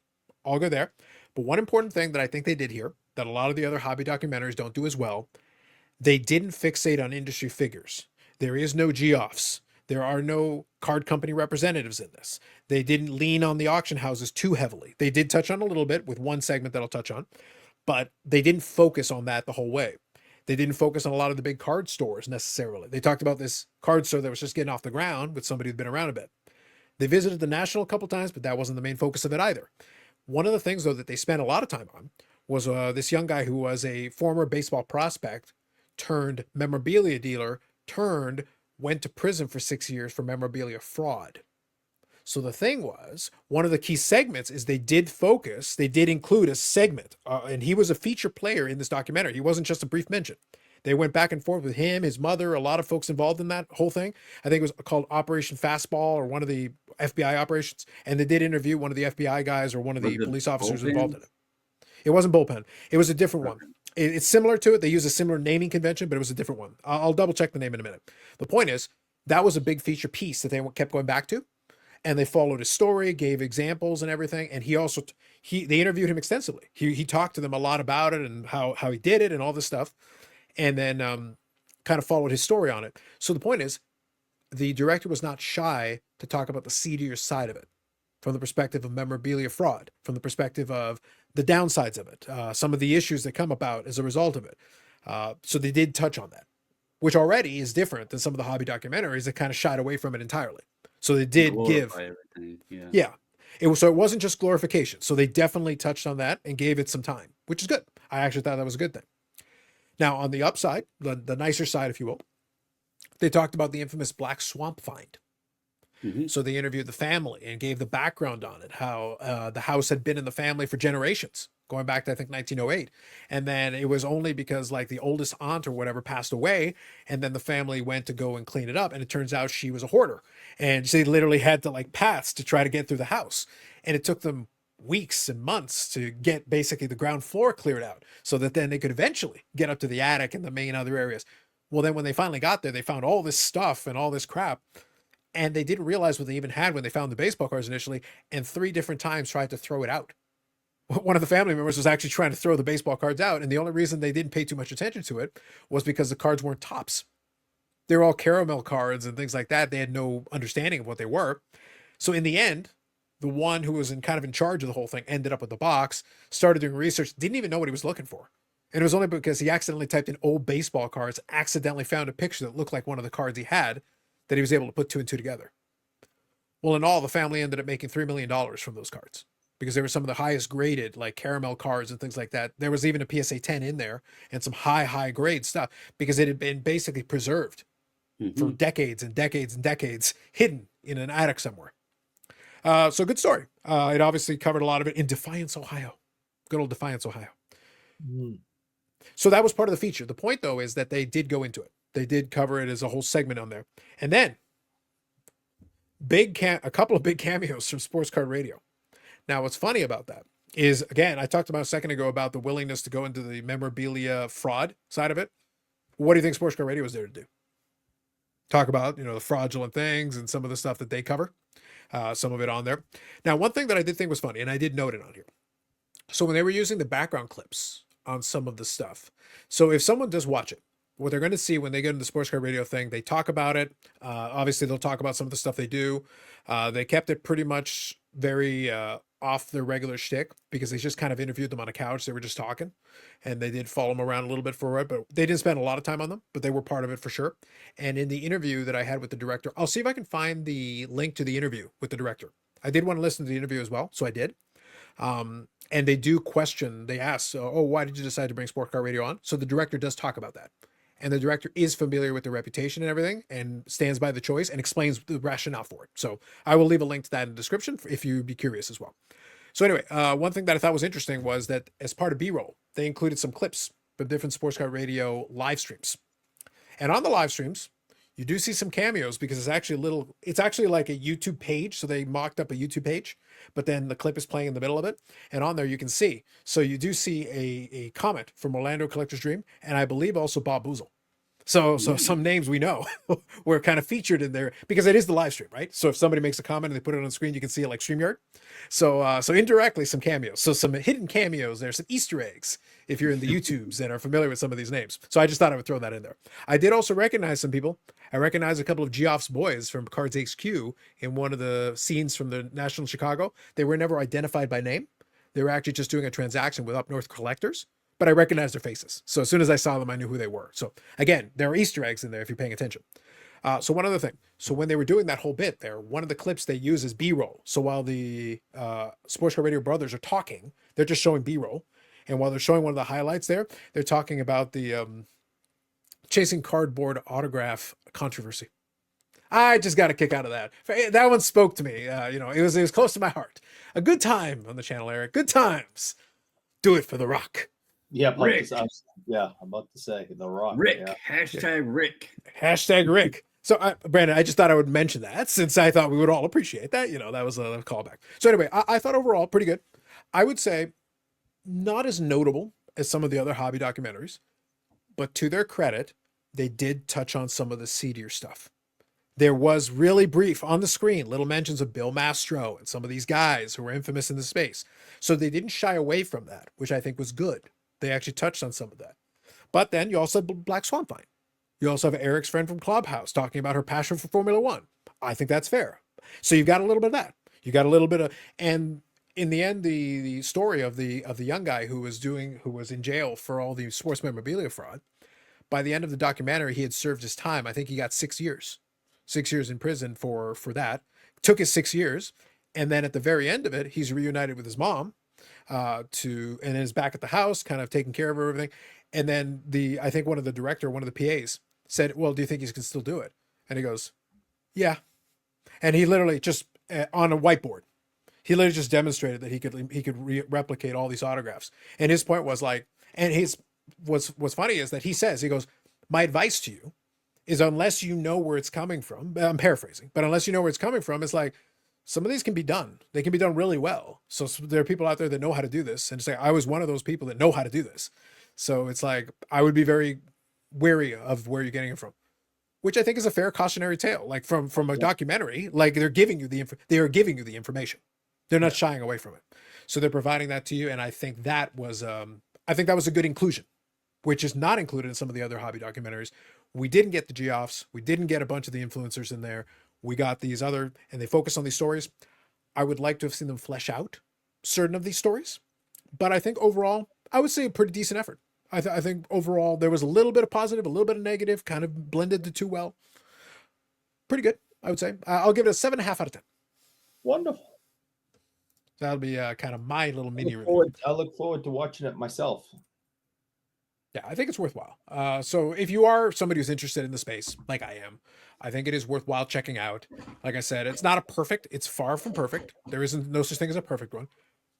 S1: All good there. But one important thing that I think they did here that a lot of the other hobby documentaries don't do as well, they didn't fixate on industry figures. There is no G-offs. There are no card company representatives in this. They didn't lean on the auction houses too heavily. They did touch on a little bit with one segment that I'll touch on, but they didn't focus on that the whole way. They didn't focus on a lot of the big card stores necessarily. They talked about this card store that was just getting off the ground with somebody who'd been around a bit. They visited the National a couple times, but that wasn't the main focus of it either. One of the things, though, that they spent a lot of time on was this young guy who was a former baseball prospect turned memorabilia dealer, went to prison for 6 years for memorabilia fraud. So the thing was, one of the key segments is they did include a segment, and he was a feature player in this documentary. He wasn't just a brief mention. They went back and forth with him, his mother, a lot of folks involved in that whole thing. I think it was called Operation Fastball or one of the FBI operations. And they did interview one of the FBI guys or one of the police officers involved in it. It wasn't Bullpen. It was a different one. It's similar to it. They use a similar naming convention, but it was a different one. I'll double check the name in a minute. The point is, that was a big feature piece that they kept going back to. And they followed his story, gave examples and everything. And they interviewed him extensively. He talked to them a lot about it and how he did it and all this stuff. And then kind of followed his story on it. So the point is, the director was not shy to talk about the seedier side of it. from the perspective of memorabilia fraud, from the perspective of the downsides of it, some of the issues that come about as a result of it. So they did touch on that, which already is different than some of the hobby documentaries that kind of shied away from it entirely. So they did give,
S2: Glorify everything. Yeah.
S1: yeah, it was, so it wasn't just glorification. So they definitely touched on that and gave it some time, which is good. I actually thought that was a good thing. Now on the upside, the nicer side, if you will, they talked about the infamous black swamp find.
S2: Mhm.
S1: So they interviewed the family and gave the background on it, how the house had been in the family for generations, going back to, I think, 1908. And then it was only because like the oldest aunt or whatever passed away, and then the family went to go and clean it up. And it turns out she was a hoarder. And she literally had to like paths to try to get through the house. And it took them weeks and months to get basically the ground floor cleared out so that then they could eventually get up to the attic and the main other areas. Well, then when they finally got there, they found all this stuff and all this crap. And they didn't realize what they even had when they found the baseball cards initially, and 3 different times tried to throw it out. One of the family members was actually trying to throw the baseball cards out, and the only reason they didn't pay too much attention to it was because the cards weren't tops. They were all caramel cards and things like that. They had no understanding of what they were. So in the end, the one who was kind of in charge of the whole thing ended up with the box, started doing research, didn't even know what he was looking for. And it was only because he accidentally typed in old baseball cards, accidentally found a picture that looked like one of the cards he had, that he was able to put 2 and 2 together. Well, in all, the family ended up making $3 million from those cards because they were some of the highest graded, like caramel cards and things like that. There was even a PSA 10 in there and some high grade stuff because it had been basically preserved for decades and decades and decades, hidden in an attic somewhere. So good story. It obviously covered a lot of it in Defiance, Ohio. Good old Defiance, Ohio.
S3: Mm.
S1: So that was part of the feature. The point, though, is that they did go into it. They did cover it as a whole segment on there. And then a couple of big cameos from Sports Card Radio. Now, what's funny about that is, again, I talked about a second ago about the willingness to go into the memorabilia fraud side of it. What do you think Sports Card Radio was there to do? Talk about, the fraudulent things and some of the stuff that they cover, some of it on there. Now, one thing that I did think was funny, and I did note it on here. So when they were using the background clips on some of the stuff, so if someone does watch it, what they're going to see when they get into the Sports Card Radio thing, they talk about it. Obviously, they'll talk about some of the stuff they do. They kept it pretty much very off their regular shtick because they just kind of interviewed them on a couch. They were just talking, and they did follow them around a little bit for it, but they didn't spend a lot of time on them, but they were part of it for sure. And in the interview that I had with the director, I'll see if I can find the link to the interview with the director. I did want to listen to the interview as well, so I did. And they do question, they ask, why did you decide to bring Sports Card Radio on? So the director does talk about that. And the director is familiar with the reputation and everything and stands by the choice and explains the rationale for it. So I will leave a link to that in the description if you'd be curious as well. So anyway, one thing that I thought was interesting was that as part of B-roll, they included some clips from different Sports Card Radio live streams. And on the live streams, you do see some cameos because it's actually like a YouTube page. So they mocked up a YouTube page, but then the clip is playing in the middle of it. And on there you can see. So you do see a comment from Orlando Collector's Dream, and I believe also Bob Boozle. So some names we know were kind of featured in there because it is the live stream, right? So if somebody makes a comment and they put it on the screen, you can see it like StreamYard. So indirectly some cameos. So some hidden cameos there, some Easter eggs if you're in the YouTubes and are familiar with some of these names. So I just thought I would throw that in there. I did also recognize some people. I recognize a couple of Geoff's boys from Cards HQ in one of the scenes from the National Chicago. They were never identified by name. They were actually just doing a transaction with Up North Collectors. But I recognized their faces. So as soon as I saw them, I knew who they were. So again, there are Easter eggs in there if you're paying attention. So one other thing. So when they were doing that whole bit there, one of the clips they use is B-roll. So while the Sports Card Radio brothers are talking, they're just showing B-roll. And while they're showing one of the highlights there, they're talking about the chasing cardboard autograph controversy. I just got a kick out of that. That one spoke to me. It was close to my heart. A good time on the channel, Eric. Good times. Do it for The Rock.
S3: Yeah,
S2: Rick.
S3: I'm about to say The Rock.
S2: Rick.
S3: Yeah.
S2: Hashtag Rick.
S1: Hashtag Rick. So, Brandon, I just thought I would mention that since I thought we would all appreciate that. That was a callback. So anyway, I thought overall pretty good. I would say not as notable as some of the other hobby documentaries, but to their credit, they did touch on some of the seedier stuff. There was really brief on the screen, little mentions of Bill Mastro and some of these guys who were infamous in the space. So they didn't shy away from that, which I think was good. They actually touched on some of that. But then you also have Black Swamp Find. You also have Eric's friend from Clubhouse talking about her passion for Formula One. I think that's fair. So you've got a little bit of that. You got a little bit of, and in the end, the story of the young guy who was in jail for all the sports memorabilia fraud. By the end of the documentary, he had served his time. I think he got 6 years, 6 years in prison for that. Took his 6 years, and then at the very end of it, he's reunited with his mom, and is back at the house, kind of taking care of everything. And then I think one of the PAs said, "Well, do you think he can still do it?" And he goes, "Yeah." And he literally just on a whiteboard, he literally just demonstrated that he could replicate all these autographs. And his point was like, and what's funny is that he goes, "My advice to you is unless you know where it's coming from," I'm paraphrasing, but unless you know where it's coming from, it's like some of these can be done. They can be done really well. So there are people out there that know how to do this. And it's like, I was one of those people that know how to do this. So it's like, I would be very wary of where you're getting it from, which I think is a fair cautionary tale. Like from a documentary, like they are giving you the information. They're not shying away from it. So they're providing that to you. And I think that was a good inclusion, which is not included in some of the other hobby documentaries. We didn't get the Geoffs. We didn't get a bunch of the influencers in there. We got these other, and they focus on these stories. I would like to have seen them flesh out certain of these stories, but I think overall, I would say a pretty decent effort. I think overall there was a little bit of positive, a little bit of negative, kind of blended the two well. Pretty good, I would say. I'll give it a 7.5 out of 10.
S3: Wonderful.
S1: That'll be kind of my little mini review.
S3: I look forward to watching it myself.
S1: Yeah, I think it's worthwhile. So if you are somebody who's interested in the space, like I am, I think it is worthwhile checking out. Like I said, it's far from perfect. There isn't no such thing as a perfect one,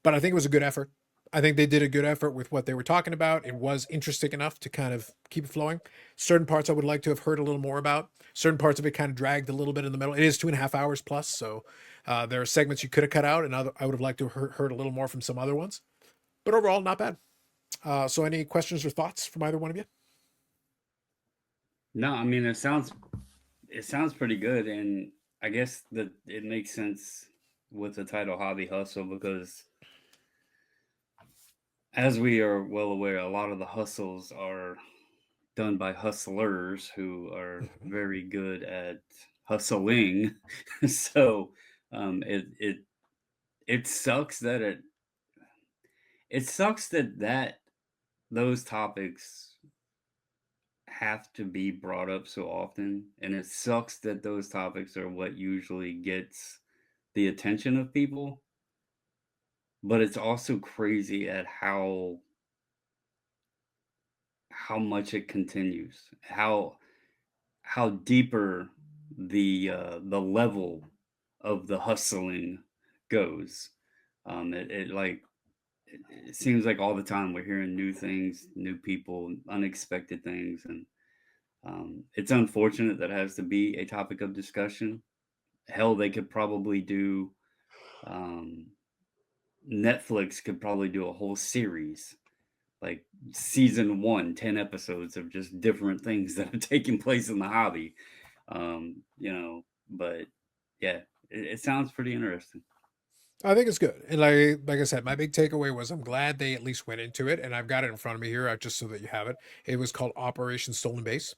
S1: but I think it was a good effort. I think they did a good effort with what they were talking about. It was interesting enough to kind of keep it flowing. Certain parts I would like to have heard a little more about. Certain parts of it kind of dragged a little bit in the middle. It is 2.5 hours plus, so there are segments you could have cut out, and I would have liked to have heard a little more from some other ones. But overall, not bad. So any questions or thoughts from either one of you?
S2: No, I mean it sounds pretty good, and I guess that it makes sense with the title Hobby Hustle because, as we are well aware, a lot of the hustles are done by hustlers who are very good at hustling. So it sucks that those topics have to be brought up so often, and it sucks that those topics are what usually gets the attention of people. But it's also crazy at how much it continues, how deeper the level of the hustling goes. It seems like all the time we're hearing new things, new people, unexpected things, and it's unfortunate that it has to be a topic of discussion. Hell, they could probably do Netflix could probably do a whole series, like season 1, 10 episodes of just different things that are taking place in the hobby. But yeah, it sounds pretty interesting.
S1: I think it's good. And like I said, my big takeaway was I'm glad they at least went into it, and I've got it in front of me here just so that you have it. It was called Operation Stolen Base.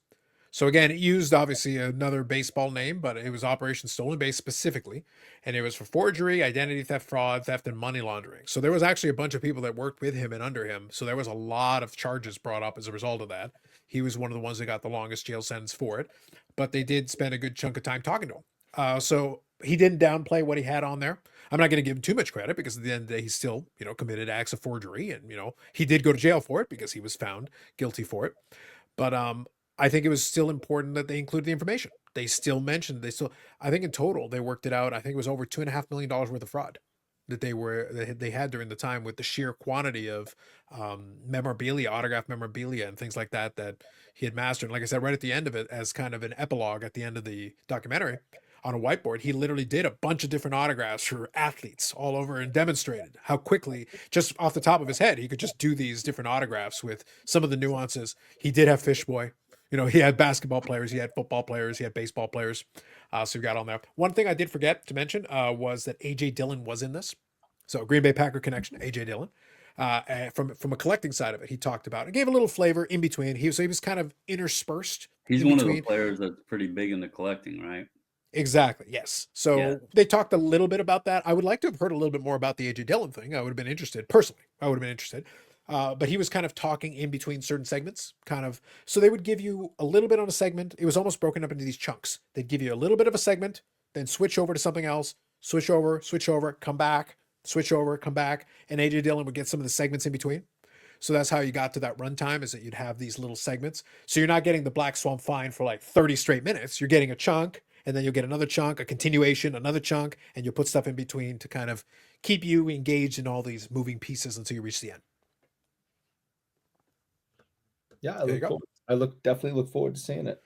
S1: So again, it used obviously another baseball name, but it was Operation Stolen Base specifically, and it was for forgery, identity theft, fraud, theft, and money laundering. So there was actually a bunch of people that worked with him and under him. So there was a lot of charges brought up as a result of that. He was one of the ones that got the longest jail sentence for it, but they did spend a good chunk of time talking to him. So he didn't downplay what he had on there. I'm not going to give him too much credit because at the end of the day, he still, committed acts of forgery, and he did go to jail for it because he was found guilty for it. But I think it was still important that they included the information. They still mentioned, I think in total, they worked it out. I think it was over $2.5 million worth of fraud that they had during the time, with the sheer quantity of memorabilia, autograph memorabilia and things like that he had mastered. And like I said, right at the end of it, as kind of an epilogue at the end of the documentary, on a whiteboard, he literally did a bunch of different autographs for athletes all over and demonstrated how quickly, just off the top of his head, he could just do these different autographs with some of the nuances. He did have Fish Boy. He had basketball players, he had football players, he had baseball players. So we got on there. One thing I did forget to mention was that A.J. Dillon was in this. So Green Bay Packer connection, A.J. Dillon. From a collecting side of it, he talked about it. Gave a little flavor in between. He was kind of interspersed.
S2: He's one of the players that's pretty big into collecting, right?
S1: Exactly. Yes. So
S2: Yeah.
S1: they talked a little bit about that. I would like to have heard a little bit more about the AJ Dillon thing. I would have been interested personally. I would have been interested. But he was kind of talking in between certain segments, kind of. So they would give you a little bit on a segment. It was almost broken up into these chunks. They'd give you a little bit of a segment, then switch over to something else, switch over, come back, switch over, come back. And AJ Dillon would get some of the segments in between. So that's how you got to that runtime, is that you'd have these little segments. So you're not getting the Black Swamp Fine for like 30 straight minutes. You're getting a chunk, and then you'll get another chunk, a continuation, another chunk, and you'll put stuff in between to kind of keep you engaged in all these moving pieces until you reach the end.
S3: Yeah,
S1: There you go.
S3: Definitely look forward to seeing it.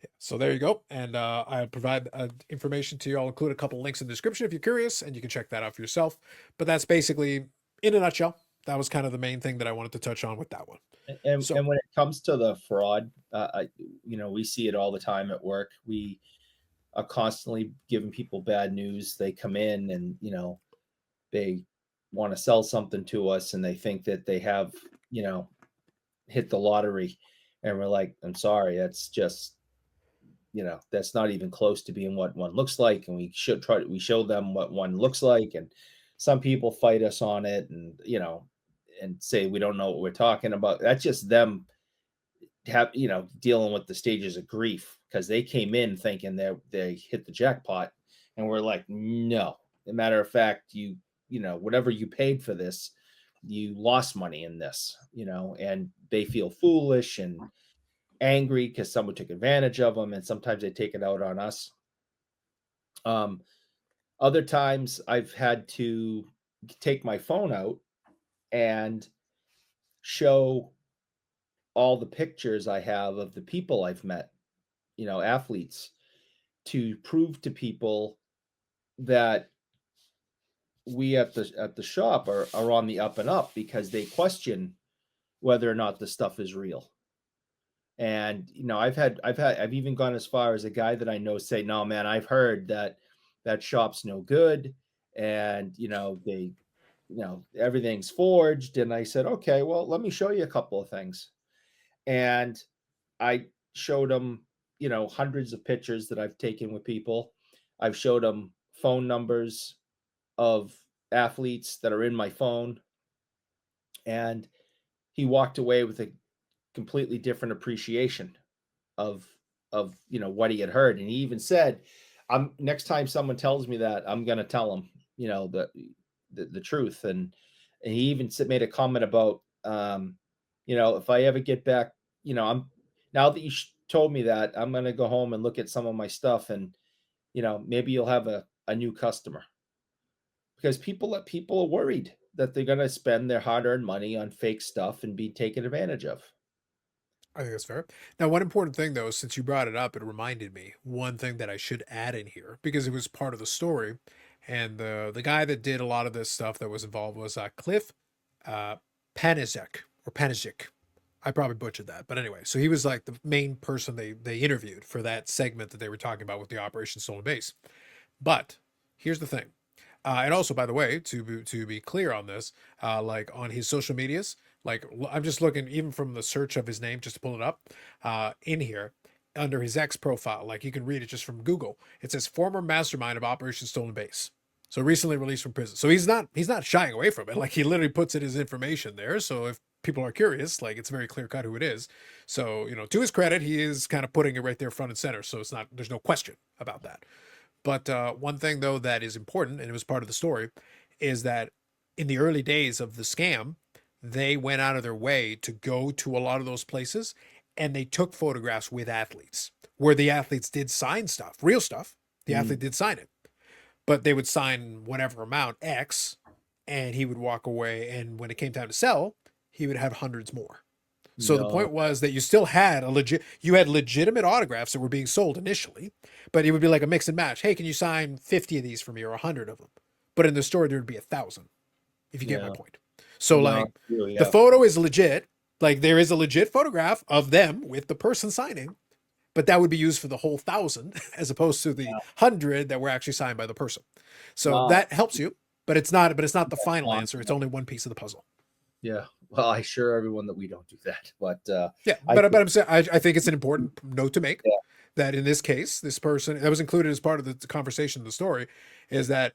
S1: Yeah, so there you go. And I'll provide information to you. I'll include a couple links in the description if you're curious, and you can check that out for yourself. But that's basically, in a nutshell, that was kind of the main thing that I wanted to touch on with that one.
S3: And
S1: So-
S3: when it comes to the fraud, we see it all the time at work. We are constantly giving people bad news. They come in and they want to sell something to us, and they think that they have hit the lottery, and we're like, I'm sorry, that's just that's not even close to being what one looks like. And we show them what one looks like, and some people fight us on it, and and say we don't know what we're talking about. That's just them dealing with the stages of grief, because they came in thinking that they hit the jackpot, and we're like, no. As a matter of fact, whatever you paid for this, you lost money in this, and they feel foolish and angry because someone took advantage of them, and sometimes they take it out on us. Other times I've had to take my phone out and show all the pictures I have of the people I've met, athletes, to prove to people that we at the shop are on the up and up, because they question whether or not the stuff is real. And I've even gone as far as a guy that I know say, no, man, I've heard that shop's no good, and they everything's forged. And I said, okay, well, let me show you a couple of things. And I showed them hundreds of pictures that I've taken with people. I've showed them phone numbers of athletes that are in my phone, and he walked away with a completely different appreciation of what he had heard. And he even said, I'm next time someone tells me that, I'm going to tell them the truth. And he even made a comment about if I ever get back, I'm now that you told me that, I'm going to go home and look at some of my stuff, and maybe you'll have a new customer, because people are worried that they're going to spend their hard-earned money on fake stuff and be taken advantage of.
S1: I think that's fair. Now, one important thing, though, since you brought it up, it reminded me one thing that I should add in here, because it was part of the story. And the guy that did a lot of this stuff that was involved was Cliff Panizik, or Panizik. I probably butchered that. But anyway, so he was like the main person they interviewed for that segment that they were talking about with the Operation Stolen Base. But here's the thing. And also, by the way, to be clear on this, like on his social medias, like I'm just looking even from the search of his name just to pull it up in here under his X profile. Like you can read it just from Google. It says former mastermind of Operation Stolen Base. So recently released from prison. So he's not shying away from it. Like he literally puts it his information there. So if people are curious, like it's very clear cut who it is. So to his credit, he is kind of putting it right there front and center. So there's no question about that. But one thing, though, that is important, and it was part of the story, is that in the early days of the scam, they went out of their way to go to a lot of those places, and they took photographs with athletes where the athletes did sign stuff, real stuff. The athlete did sign it, but they would sign whatever amount, X, and he would walk away. And when it came time to sell, he would have hundreds more. So the point was that you still had legitimate autographs that were being sold initially, but it would be like a mix and match. Hey, can you sign 50 of these for me, or 100 of them? But in the store, there would be 1,000, if you get my point. So the photo is legit. Like there is a legit photograph of them with the person signing, but that would be used for the whole 1,000 as opposed to the 100 that were actually signed by the person. So that helps you, but it's not the final answer. It's only one piece of the puzzle.
S3: Yeah. Well, I assure everyone that we don't do that, but
S1: I'm saying I think it's an important note to make that in this case, this person that was included as part of the conversation, the story, is that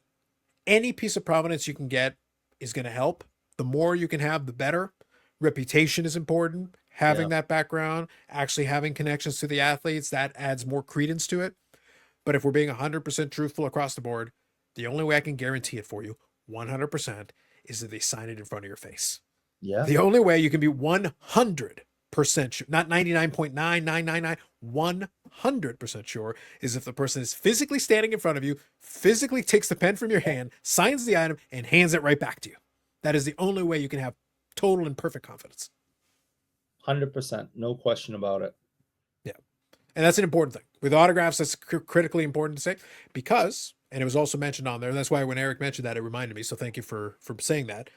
S1: any piece of provenance you can get is going to help. The more you can have, the better. Reputation is important. Having that background, actually having connections to the athletes, that adds more credence to it. But if we're being 100% truthful across the board, the only way I can guarantee it for you, 100%, is that they sign it in front of your face.
S3: Yeah.
S1: The only way you can be 100% sure, not 99.9999, 100% sure, is if the person is physically standing in front of you, physically takes the pen from your hand, signs the item, and hands it right back to you. That is the only way you can have total and perfect confidence.
S3: 100%. No question about it.
S1: Yeah. And that's an important thing. With autographs, that's critically important to say because, and it was also mentioned on there, and that's why when Eric mentioned that, it reminded me. So thank you for saying that.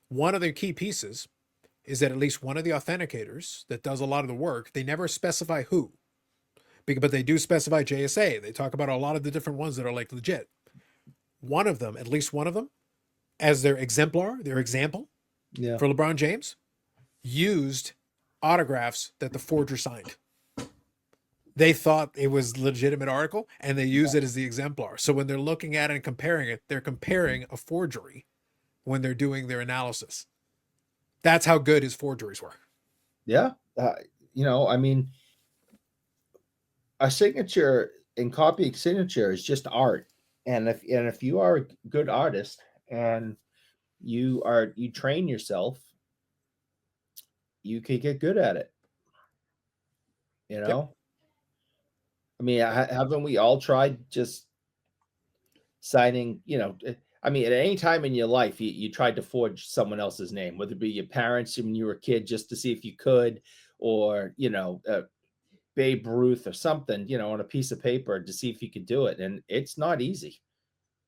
S1: One of the key pieces is that at least one of the authenticators that does a lot of the work, they never specify who, but they do specify JSA. They talk about a lot of the different ones that are like legit. One of them, at least one of them, as their exemplar, their example for LeBron James, used autographs that the forger signed. They thought it was a legitimate article and they use it as the exemplar. So when they're looking at it and comparing it, they're comparing a forgery when they're doing their analysis. That's how good his forgeries were.
S3: Yeah. I mean, a signature and copying signature is just art. And if you are a good artist and you train yourself, you can get good at it.
S1: Yep.
S3: I mean, haven't we all tried just signing, I mean, at any time in your life, you tried to forge someone else's name, whether it be your parents when you were a kid, just to see if you could, or, Babe Ruth or something, on a piece of paper to see if you could do it. And it's not easy.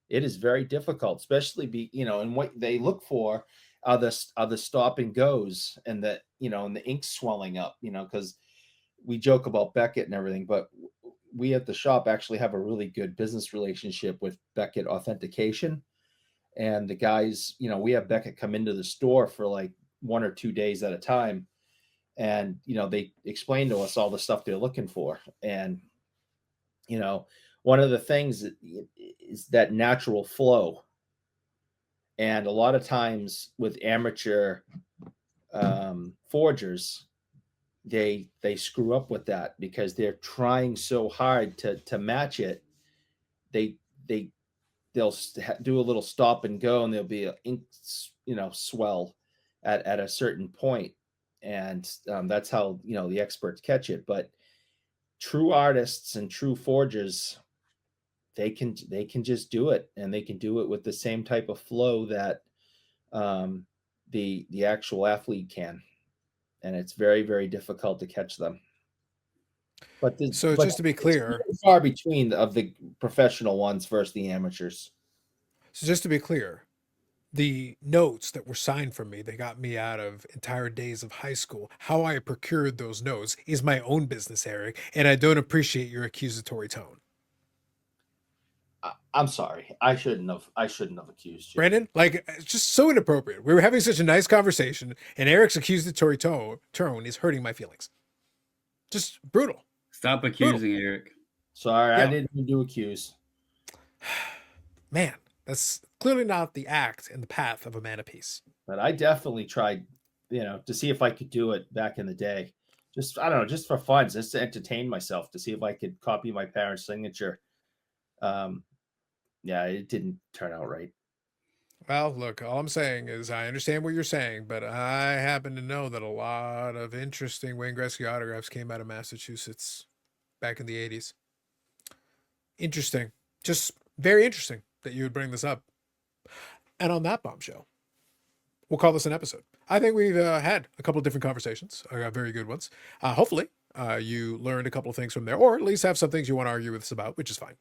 S3: It is very difficult, especially and what they look for are the stop and goes and and the ink swelling up, because we joke about Beckett and everything, but we at the shop actually have a really good business relationship with Beckett Authentication. And the guys, we have Beckett come into the store for like 1 or 2 days at a time. And, they explain to us all the stuff they're looking for. And, one of the things is that natural flow. And a lot of times with amateur forgers, they screw up with that because they're trying so hard to match it. They'll do a little stop and go, and there'll be an ink, swell at a certain point, and that's how the experts catch it. But true artists and true forgers, they can just do it, and they can do it with the same type of flow that the actual athlete can, and it's very, very difficult to catch them. But
S1: just to be clear,
S3: it's far between of the professional ones versus the amateurs.
S1: So just to be clear, the notes that were signed from me, they got me out of entire days of high school. How I procured those notes is my own business, Eric, and I don't appreciate your accusatory tone.
S3: I'm sorry. I shouldn't have accused you.
S1: Brandon, like, it's just so inappropriate. We were having such a nice conversation, and Eric's accusatory tone is hurting my feelings. Just brutal.
S2: Stop accusing Eric.
S3: Sorry, I didn't mean to accuse.
S1: Man, that's clearly not the act and the path of a man of peace.
S3: But I definitely tried, to see if I could do it back in the day. Just, I don't know, just for fun, just to entertain myself, to see if I could copy my parents' signature. Yeah, it didn't turn out right.
S1: Well, look, all I'm saying is I understand what you're saying, but I happen to know that a lot of interesting Wayne Gretzky autographs came out of Massachusetts back in the 80s. Interesting. Just very interesting that you would bring this up. And on that bombshell, we'll call this an episode. I think we've had a couple of different conversations, very good ones. Hopefully, you learned a couple of things from there, or at least have some things you want to argue with us about, which is fine.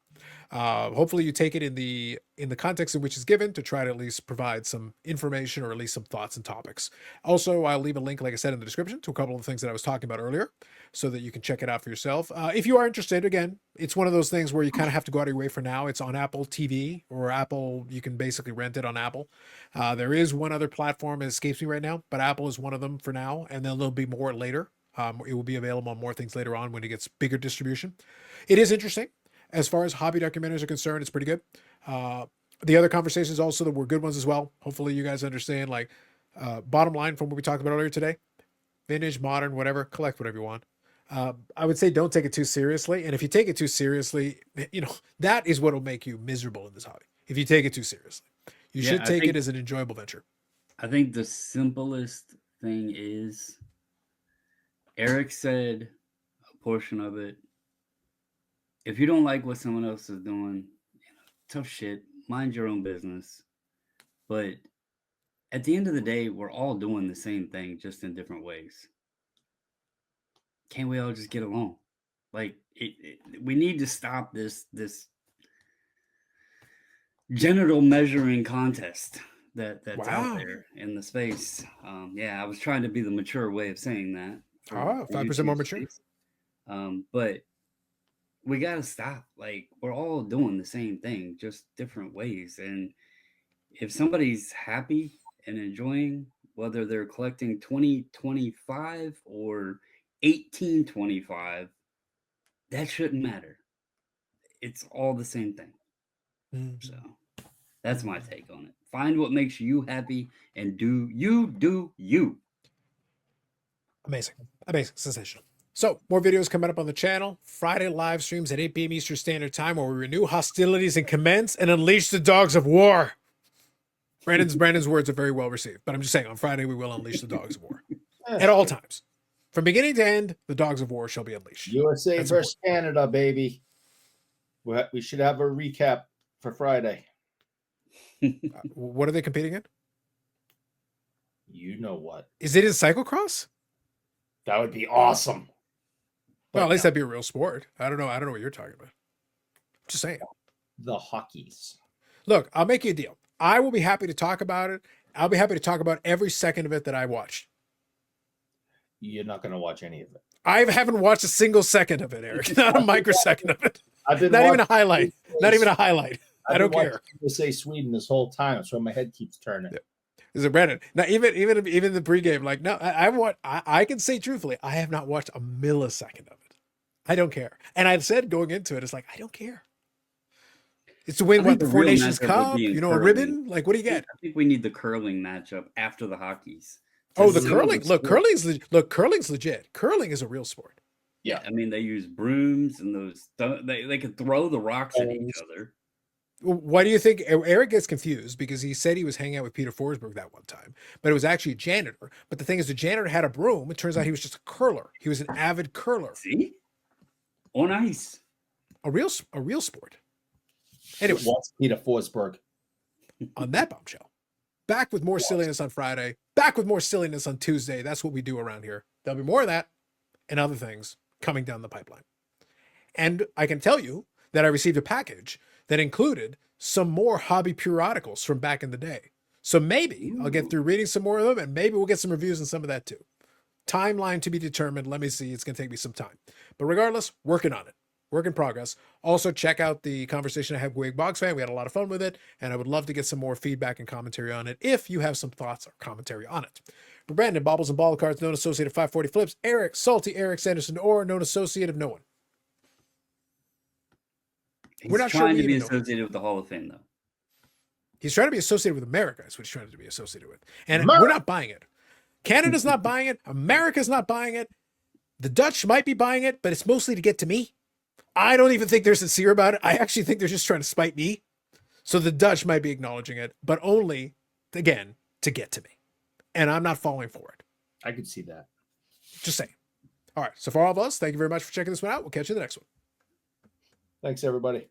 S1: Hopefully you take it in the context in which it's given to try to at least provide some information or at least some thoughts and topics. Also, I'll leave a link, like I said, in the description to a couple of the things that I was talking about earlier so that you can check it out for yourself. If you are interested, again, it's one of those things where you kind of have to go out of your way for now. It's on Apple TV or Apple. You can basically rent it on Apple. There is one other platform that escapes me right now, but Apple is one of them for now, and then there'll be more later. It will be available on more things later on when it gets bigger distribution. It is interesting. As far as hobby documentaries are concerned, it's pretty good. The other conversations also that were good ones as well. Hopefully you guys understand, like, bottom line from what we talked about earlier today, vintage, modern, whatever, collect whatever you want. I would say don't take it too seriously. And if you take it too seriously, that is what will make you miserable in this hobby. If you take it too seriously, you should take it as an enjoyable venture.
S2: I think the simplest thing is, Eric said a portion of it. If you don't like what someone else is doing, tough shit, mind your own business. But at the end of the day, we're all doing the same thing, just in different ways. Can't we all just get along? Like, we need to stop this genital measuring contest that's out there in the space. I was trying to be the mature way of saying that.
S1: 5% more mature.
S2: But we got to stop. Like, we're all doing the same thing, just different ways. And if somebody's happy and enjoying, whether they're collecting 2025 or 1825, that shouldn't matter. It's all the same thing. So that's my take on it. Find what makes you happy and do you.
S1: Amazing. Sensational. So, more videos coming up on the channel. Friday live streams at 8 p.m. Eastern Standard Time, where we renew hostilities and commence and unleash the dogs of war. Brandon's words are very well received, but I'm just saying, on Friday we will unleash the dogs of war at all times, from beginning to end. The dogs of war shall be unleashed.
S3: USA versus Canada, baby. We should have a recap for Friday.
S1: What are they competing in?
S3: You know what?
S1: Is it in cyclocross?
S3: That would be awesome.
S1: Well, at least that'd be a real sport. I don't know what you're talking about. Just saying.
S3: The hockeys.
S1: Look, I'll make you a deal. I will be happy to talk about it. I'll be happy to talk about every second of it that I watched.
S3: You're not going to watch any of it.
S1: I haven't watched a single second of it, Eric. Not a microsecond of it.
S3: Not
S1: even a highlight. Not even a highlight. I don't care.
S3: Say Sweden this whole time, so my head keeps turning.
S1: Yeah. Is it Brandon? Now, even the pregame, like, no, I can say truthfully, I have not watched a millisecond of it. I don't care. And I said going into it, it's like, I don't care. It's to win the Four Nations Cup, a ribbon. Like, what do you get?
S2: I think we need the curling matchup after the hockeys.
S1: Oh, the curling. Look, curling's legit. Curling is a real sport.
S2: Yeah, I mean, they use brooms and those. They could throw the rocks at each other.
S1: Why do you think Eric gets confused? Because he said he was hanging out with Peter Forsberg that one time, but it was actually a janitor. But the thing is, the janitor had a broom. It turns out he was just a curler. He was an avid curler.
S2: See, on ice,
S1: a real sport. Anyway,
S3: what's Peter Forsberg?
S1: On that bombshell, back with more silliness on Friday. Back with more silliness on Tuesday. That's what we do around here. There'll be more of that and other things coming down the pipeline. And I can tell you that I received a package that included some more hobby periodicals from back in the day. So maybe I'll get through reading some more of them, and maybe we'll get some reviews on some of that too. Timeline to be determined. Let me see. It's going to take me some time. But regardless, working on it. Work in progress. Also, check out the conversation I had with WadeBoggsFan. We had a lot of fun with it, and I would love to get some more feedback and commentary on it if you have some thoughts or commentary on it. For Brandon, Baubles and Ball Cards, known associate of 540 Flips, Eric, Salty Eric Sanderson, or known associate of no one.
S2: We're not trying to be associated with the Hall of Fame, though.
S1: He's trying to be associated with America. Is what he's trying to be associated with. And we're not buying it. Canada's not buying it. America's not buying it. The Dutch might be buying it, but it's mostly to get to me. I don't even think they're sincere about it. I actually think they're just trying to spite me. So the Dutch might be acknowledging it, but only, again, to get to me. And I'm not falling for it.
S3: I could see that.
S1: Just saying. All right. So for all of us, thank you very much for checking this one out. We'll catch you in the next one.
S3: Thanks, everybody.